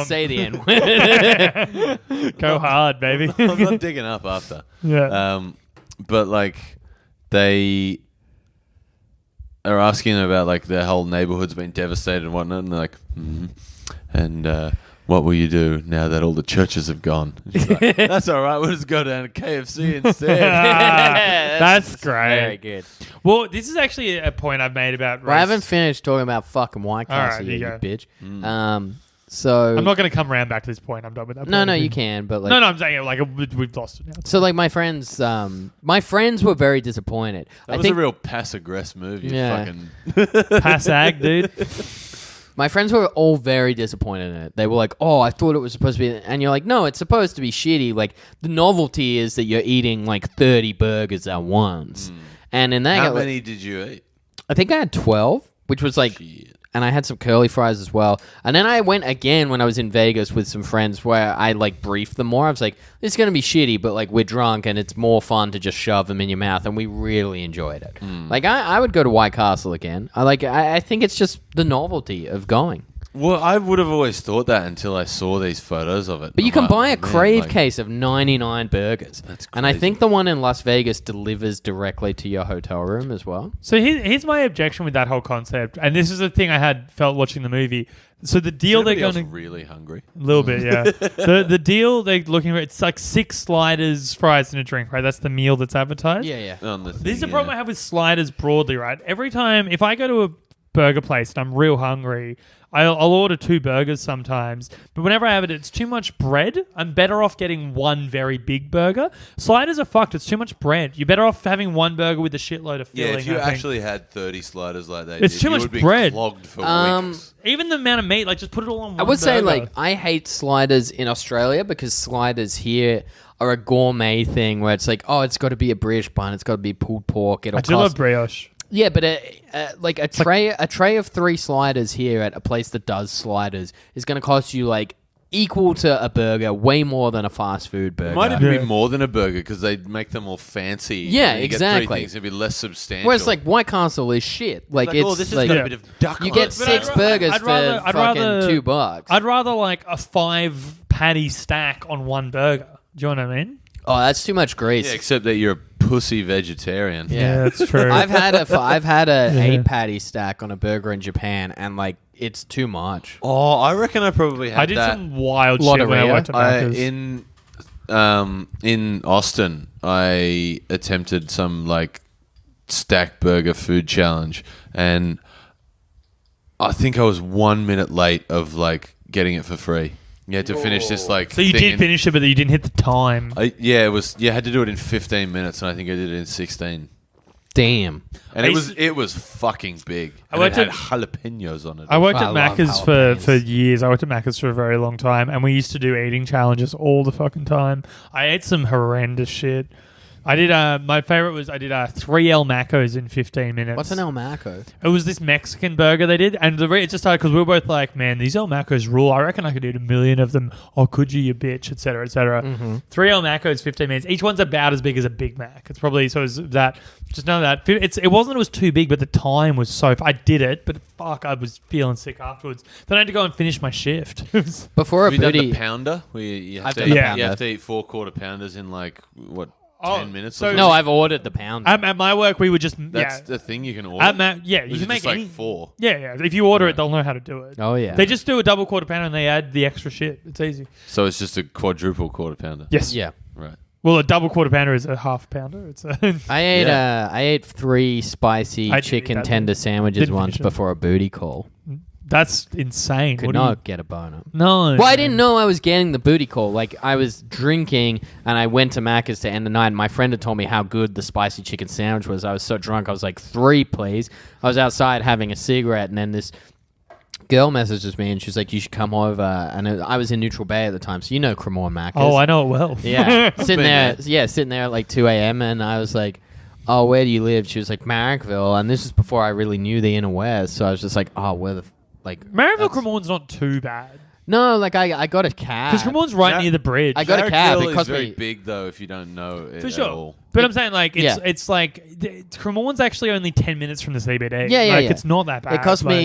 Say the N word. Go hard, baby. I'm not digging up after. Yeah. But like they are asking them about like their whole neighborhood's been devastated and whatnot, and they're like, and what will you do now that all the churches have gone? She's like, that's all right. We'll just go down to KFC instead. That's great. Very good. Well, this is actually a point I've made about race. Well, I haven't finished talking about fucking White All Castle right, yet, you you go. bitch. So I'm not going to come around back to this point. I'm done with that. No, point. no, you can. But like, No, I'm saying like we've lost it now. So like my friends were very disappointed. That I was think a real pass aggress move. You Yeah. fucking Pass ag, dude. My friends were all very disappointed in it. They were like, "Oh, I thought it was supposed to be," and you're like, "No, it's supposed to be shitty." Like the novelty is that you're eating like 30 burgers at once, and in that, How many did you eat? I think I had 12, which was like, Shit. and I had some curly fries as well. And then I went again when I was in Vegas with some friends where I like briefed them more. I was like, "This is gonna be shitty, but like we're drunk and it's more fun to just shove them in your mouth," and we really enjoyed it. Like I would go to White Castle again. I think it's just the novelty of going. Well, I would have always thought that until I saw these photos of it. But you can buy a Man, Crave like, case of 99 burgers. That's and I crazy. think the one in Las Vegas delivers directly to your hotel room as well. So here's my objection with that whole concept, and this is the thing I had felt watching the movie. So the deal they're Everybody going else to really hungry. a little bit, yeah. the deal they're looking at, it's like 6 sliders, fries, and a drink, right? That's the meal that's advertised. Yeah. On the This is the thing, problem I have with sliders broadly, right? Every time, if I go to a burger place and I'm real hungry, I'll order 2 burgers sometimes. But whenever I have it, it's too much bread. I'm better off getting one very big burger. Sliders are fucked. It's too much bread. You're better off having one burger with a shitload of filling. Yeah, if you I think. actually had 30 sliders like they It's did, too you much would be bread. clogged for weeks. Even the amount of meat, like just put it all on one I would say, burger. like, I hate sliders in Australia because sliders here are a gourmet thing where it's like, oh, it's got to be a British bun, it's got to be pulled pork. It'll I do love cost brioche. yeah, but like a tray of 3 sliders here at a place that does sliders is going to cost you like equal to a burger, way more than a fast food burger. It might even Yeah. be more than a burger because they make them all fancy. Yeah, And you exactly. Get 3 things, it'd be less substantial. Whereas like White Castle is shit. Like, it's oh, this has like got Yeah. a bit of duck you on get it. 6 I'd burgers I'd for rather- I'd fucking rather- $2. I'd rather like a 5 patty stack on one burger. Do you know what I mean? Oh, that's too much grease. Yeah, except that you're a pussy vegetarian. Yeah. that's true. I've had a Yeah. 8 patty stack on a burger in Japan, and like it's too much. Oh, I reckon I probably had I did that. some wild Lot shit of when I Rio. worked at Macca's. In Austin, I attempted some like stack burger food challenge, and I think I was 1 minute late of like getting it for free. You had to finish this like. So you thing did in- finish it, but you didn't hit the time. Yeah, it was. You had to do it in 15 minutes, and I think I did it in 16. Damn. And I it used was fucking big. I And it worked had at- jalapenos on it. I worked I at love Macca's jalapenos. for years. I worked at Macca's for a very long time, and we used to do eating challenges all the fucking time. I ate some horrendous shit. I did. My favorite was I did 3 El Macos in 15 minutes. What's an El Maco? It was this Mexican burger they did, and it just started because we were both like, "Man, these El Macos rule. I reckon I could eat 1,000,000 of them. Oh, could you bitch, etc., etc." 3 El Macos, 15 minutes. Each one's about as big as a Big Mac. It's probably so. Is that just know that it wasn't. It was too big, but the time was so. I did it, but fuck, I was feeling sick afterwards. Then I had to go and finish my shift. Before a Have you done booty. the pounder? Where you have I've to done the eat, pounder. You have to eat 4 quarter pounders in like what 10 minutes. so- or No, something? I've ordered the pound. At my work, we would just That's the thing you can order. yeah, you Is can it make just like any 4. Yeah. If you order it, they'll know how to do it. Oh, yeah. They just do a double quarter pounder and they add the extra shit. It's easy. So it's just a quadruple quarter pounder. Yes. Yeah. Right. Well, a double quarter pounder is a half pounder. It's a I ate 3 spicy I did eat chicken that, tender sandwiches Didn't once finish it. before a booty call. that's insane. Could What do you- not get a boner. No. Well, I didn't know I was getting the booty call. Like, I was drinking, and I went to Macca's to end the night, and my friend had told me how good the spicy chicken sandwich was. I was so drunk, I was like, 3, please. I was outside having a cigarette, and then this girl messages me, and she's like, you should come over. And I was in Neutral Bay at the time, so you know Cremorne Macca's. Oh, I know it well. Yeah, sitting Been there. Yeah, sitting there at like 2 a.m. and I was like, "Oh, where do you live?" She was like, "Marrickville," and this is before I really knew the inner west. So I was just like, "Oh, where the Maryville that's- Cremorne's not too bad. No, like I got a cab. Because Cremorne's right That- near the bridge. I got a cab. Marrickville It is cost very me. big though if you don't know it For at sure. all. But I'm saying, like, Yeah. it's like Cremorne's actually only 10 minutes from the CBD. Yeah, yeah, like, yeah. it's not that bad. It cost like-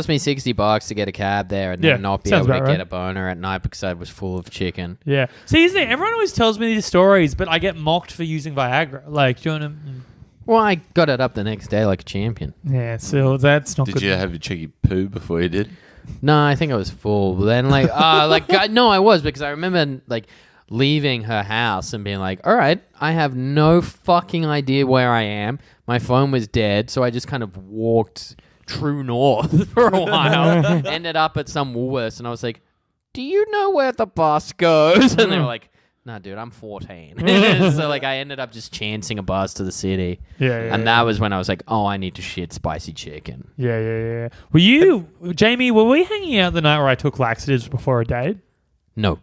me $60 to get a cab there and Yeah, then not be sounds able to about get right. a boner at night because I was full of chicken. Yeah. See, here's the thing. Everyone always tells me these stories, but I get mocked for using Viagra. Like, do you know what I mean? Well, I got it up the next day like a champion. Yeah, so that's not Did good. you have your cheeky poo before you did? No, I think I was full. But then, no, I was because I remember like leaving her house and being like, "All right, I have no fucking idea where I am. My phone was dead, so I just kind of walked true north for a while. Ended up at some Woolworths, and I was like, 'Do you know where the bus goes?' And they were like, No, dude, I'm 14. So, like, I ended up just chancing a bus to the city. And that was when I was like, oh, I need to shit spicy chicken. Yeah. Were you, Jamie, were we hanging out the night where I took laxatives before a date? No.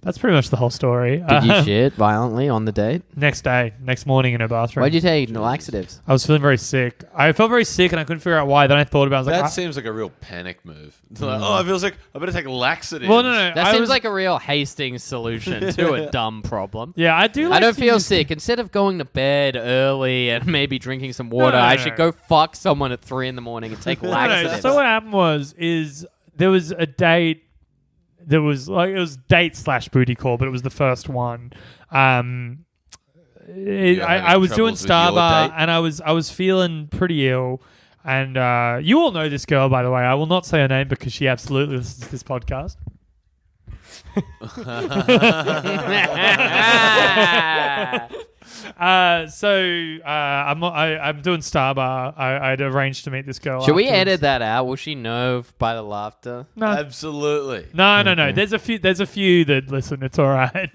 That's pretty much the whole story. Did you shit violently on the date? Next morning in her bathroom. Why'd you take laxatives? I was feeling very sick. I felt very sick and I couldn't figure out why. Then I thought about it. I was like, That seems like a real panic move. It's like, I feel like I better take laxatives. Well, no. That seems like a real Hastings solution to a dumb problem. Yeah, I do. Like I don't feel sick. Instead of going to bed early and maybe drinking some water, I should go fuck someone at 3 a.m. and take laxatives. So what happened is there was a date. There was like it was date / booty call, but it was the first one. I was doing Starbar and I was feeling pretty ill. And you all know this girl, by the way. I will not say her name because she absolutely listens to this podcast. I'm doing Starbar. I'd arranged to meet this girl. Should we edit that out? Will she know by the laughter? No, absolutely. No. There's a few that listen. It's all right.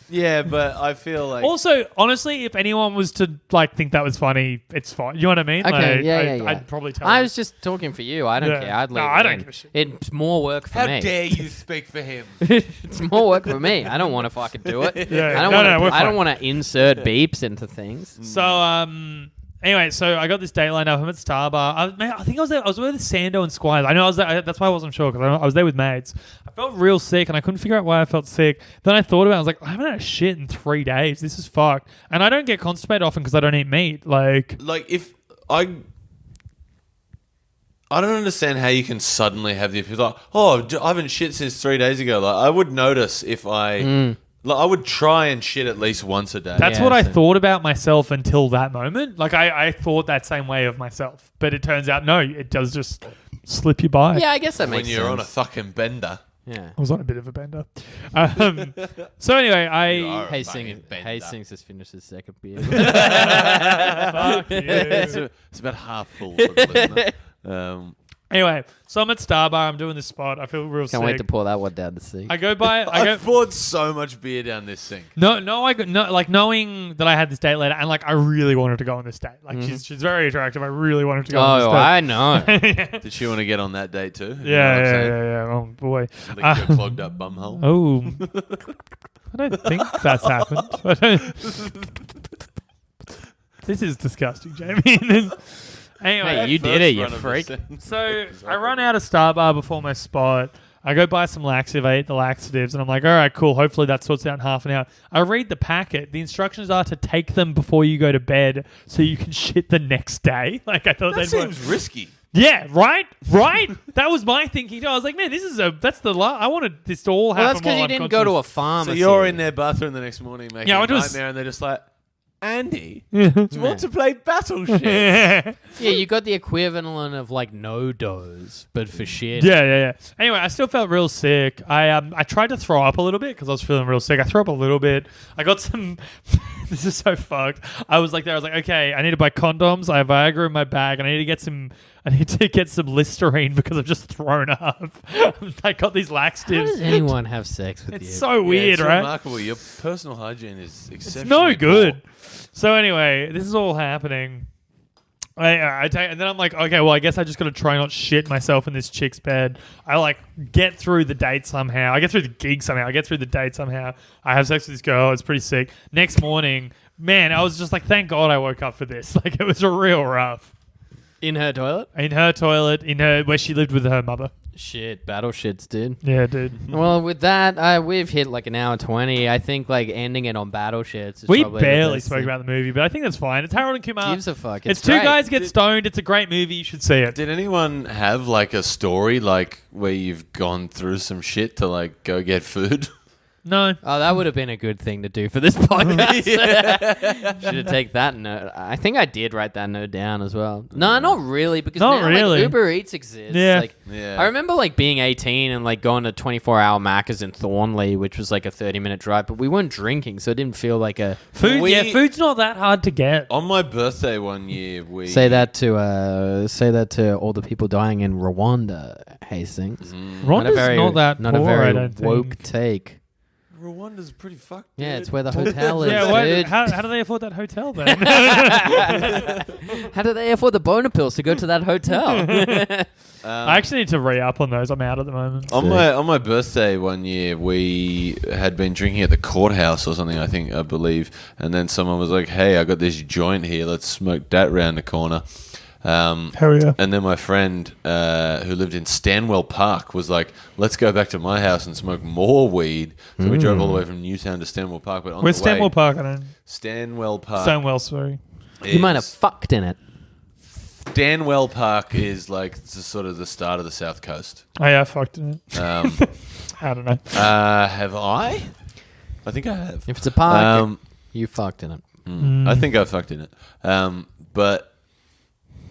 Yeah, but I feel like also, honestly, if anyone was to like think that was funny, it's fine. You know what I mean? Okay, like, yeah. I'd probably tell. I her. was just talking for you. I don't care. I'd leave. I don't give a shit. It's more work for me. How dare you speak for him? It's more work for me. I don't want to fucking do it. Yeah. I don't want to insert beeps into things. So anyway, so I got this date lined up. I'm at Starbar. I think I was there. I was with Sando and Squires. I know I was there. That's why I wasn't sure because I was there with mates. I felt real sick and I couldn't figure out why I felt sick. Then I thought about it. I was like, I haven't had shit in 3 days. This is fucked. And I don't get constipated often because I don't eat meat. Like if I don't understand how you can suddenly have the opinion like, I haven't shit since 3 days ago. Like I would notice if I. Like, I would try and shit at least once a day. That's what I thought about myself until that moment. Like, I thought that same way of myself. But it turns out, no, it does just slip you by. Yeah, I guess that makes sense. When you're on a fucking bender. Yeah. I was on a bit of a bender. So anyway, Hastings has finished his second beer. Fuck you. It's about half full for the listener. Anyway, so I'm at Starbar. I'm doing this spot. I feel real sick. Can't wait to pour that one down the sink. I go by. I poured so much beer down this sink. Like knowing that I had this date later, and like I really wanted to go on this date. Like she's very attractive. I really wanted to go on this date. I know. Did she want to get on that date too? Yeah. Oh boy. Like your clogged up bumhole. Oh, I don't think that's happened. This is disgusting, Jamie. Anyway, hey, you did it, you freak. So I run out of Starbar before my spot. I go buy some laxative. I eat the laxatives, and I'm like, all right, cool. Hopefully that sorts out in half an hour. I read the packet. The instructions are to take them before you go to bed so you can shit the next day. Like I thought that seems risky. Yeah, right. That was my thinking too. I was like, man, I wanted this to all happen. Well, that's because you didn't go to a pharmacy. So you're in their bathroom the next morning making a nightmare, and they're just like, Andy, do you want to play Battleship? Yeah, you got the equivalent of like no dose, but for shit. Yeah. Anyway, I still felt real sick. I tried to throw up a little bit because I was feeling real sick. I threw up a little bit. I got some. This is so fucked. I was like, okay, I need to buy condoms. I have Viagra in my bag, and I need to get some Listerine because I've just thrown up. I got these laxatives. How does anyone have sex with you? It's so weird, it's right? Remarkable. Your personal hygiene is exceptionally It's no good. poor. So anyway, this is all happening. And then I'm like, okay, well, I guess I just got to try not shit myself in this chick's bed. I like get through the date somehow. I get through the gig somehow. I get through the date somehow. I have sex with this girl. It's pretty sick. Next morning, man, I was just like, thank God I woke up for this. Like it was real rough. In her toilet? In her toilet, where she lived with her mother. Shit, battle shits, dude. Yeah, dude. Well, with that, we've hit like an hour 20. I think like ending it on battle shits is we probably barely the spoke about the movie, but I think that's fine. It's Harold and Kumar. Gives a fuck. It's two guys get stoned. It's a great movie. You should see it. Did anyone have like a story like where you've gone through some shit to like go get food? No. Oh, that would have been a good thing to do for this podcast. Should have taken that note. I think I did write that note down as well. No, not really, because Not now really. like, Uber Eats exists. Yeah. Like, I remember like being 18 and like going to 24-hour Macca's in Thornley, which was like a 30-minute drive, but we weren't drinking, so it didn't feel like a food. Food's not that hard to get. On my birthday one year, we say that to all the people dying in Rwanda, Hastings. Rwanda's not that not poor, a very I don't woke think. take. Rwanda's pretty fucked. Yeah, dude. it's where the hotel is, Yeah, dude. how do they afford that hotel then? How do they afford the boner pills to go to that hotel? I actually need to re-up on those. I'm out at the moment. On my birthday one year, we had been drinking at the courthouse or something, I believe, and then someone was like, "Hey, I got this joint here. Let's smoke that round the corner." Hell yeah. And then my friend who lived in Stanwell Park was like, "Let's go back to my house and smoke more weed." So we drove all the way from Newtown to Stanwell Park. But on Where's the way, Stanwell Park? I don't. Stanwell Park. Stonewell, sorry. You might have fucked in it. Stanwell Park is like sort of the start of the South Coast. Oh yeah, I fucked in it. Um, I don't know. have I? I think I have. If it's a park, you fucked in it. I think I fucked in it. But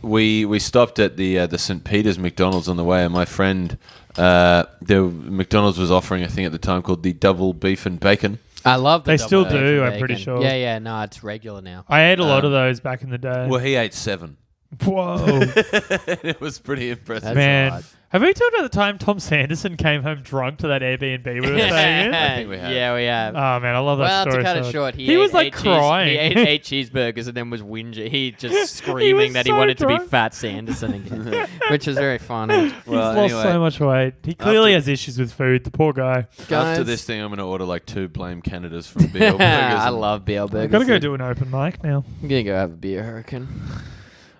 we stopped at the St. Peter's McDonald's on the way, and my friend, the McDonald's was offering a thing at the time called the double beef and bacon. I love the They double still bacon do, I'm bacon. pretty sure. Yeah, no, it's regular now. I ate a lot of those back in the day. Well, he ate 7. Whoa. It was pretty impressive. That's Man, odd. have we talked about the time Tom Sanderson came home drunk to that Airbnb we were staying in? I think we have. Yeah, we have. Oh man, I love that Well, story. to cut so it short, much. he He was ate like eight crying. He ate 8 cheeseburgers and then was whinging. He just screaming was that he so wanted to drunk. be Fat Sanderson again, which was very funny. He's Well, lost anyway, so much weight. He clearly has issues with food. The poor guy. after Guys. this thing, I'm going to order like 2 Blame Canadas from BL Burgers. I and- love BL Burgers. I've got to go do an open mic now. I'm gonna go have a beer, I reckon.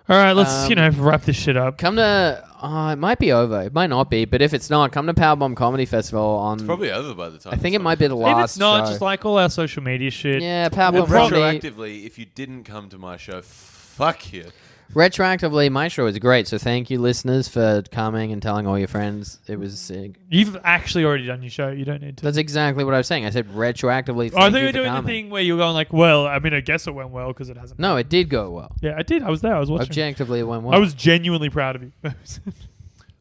All right, let's Um, wrap this shit up. Come to. It might be over. It might not be, but if it's not, come to Powerbomb Comedy Festival on. It's probably over by the time. I think it it's might be the over. last. If it's not, show. just like all our social media shit. Yeah, Well, Powerbomb Comedy. retroactively, if you didn't come to my show, fuck you. Retroactively, my show is great. So thank you, listeners, for coming and telling all your friends. It was sick. You've actually already done your show. You don't need to. That's exactly what I was saying. I said retroactively. Oh, I thank think you you're for doing the coming. thing where you're going like, well, I mean, I guess it went well because it hasn't. No, it did go well. Yeah, I did. I was there. I was watching. Objectively, it went well. I was genuinely proud of you.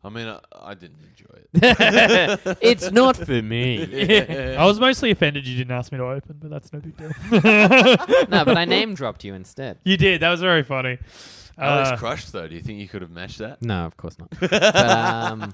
I mean, I didn't enjoy it. It's not for me. I was mostly offended you didn't ask me to open, but that's no big deal. No, but I name dropped you instead. You did. That was very funny. Alex Crushed, though. Do you think you could have matched that? No, of course not. But,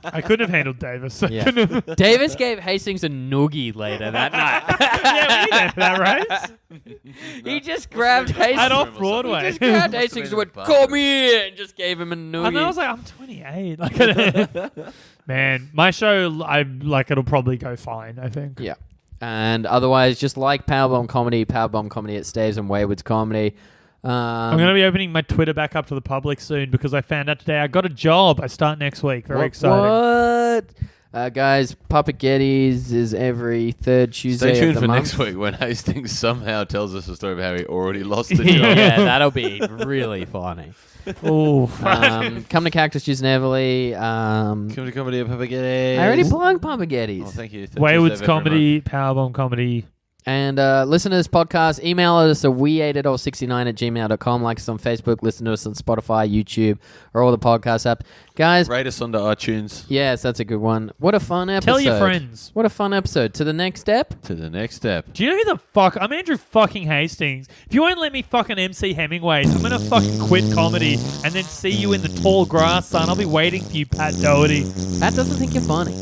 I couldn't have handled Davis. So yeah. couldn't have- Davis gave Hastings a noogie later that night. yeah, we did that, right? He just grabbed Hastings. At off He Broadway. just grabbed Must have Hastings and been went, in the "Come here," and just gave him a noogie. And I was like, I'm 28. Like, man, my show, it'll probably go fine, I think. yeah. And otherwise, just like Powerbomb Comedy at Staves and Wayward's Comedy. I'm going to be opening my Twitter back up to the public soon because I found out today I got a job. I start next week. Very exciting. What? Guys, Puppet Getties is every third Tuesday Stay tuned of the for month. next week when Hastings somehow tells us a story of how he already lost the job. Yeah, that'll be really funny. Oh, Come to Cactus Juice and Everly. Come to comedy at Papaghetti's. I already plugged Puppet Getties. Oh, thank you. Wayward's Tuesday of every Comedy, Powerbomb Comedy. And listen to this podcast. Email us at we8it69@gmail.com. Like us on Facebook. Listen to us on Spotify, YouTube, or all the podcast apps. Guys, month. Rate us on the iTunes. yes, that's a good one. What a fun episode. Tell your friends. What a fun episode. To the next step. To the next step. Do you know who the fuck? I'm Andrew fucking Hastings. If you won't let me fucking MC Hemingways, I'm gonna fucking quit comedy and then see you in the tall grass, son. I'll be waiting for you, Pat Doherty. Pat doesn't think you're funny.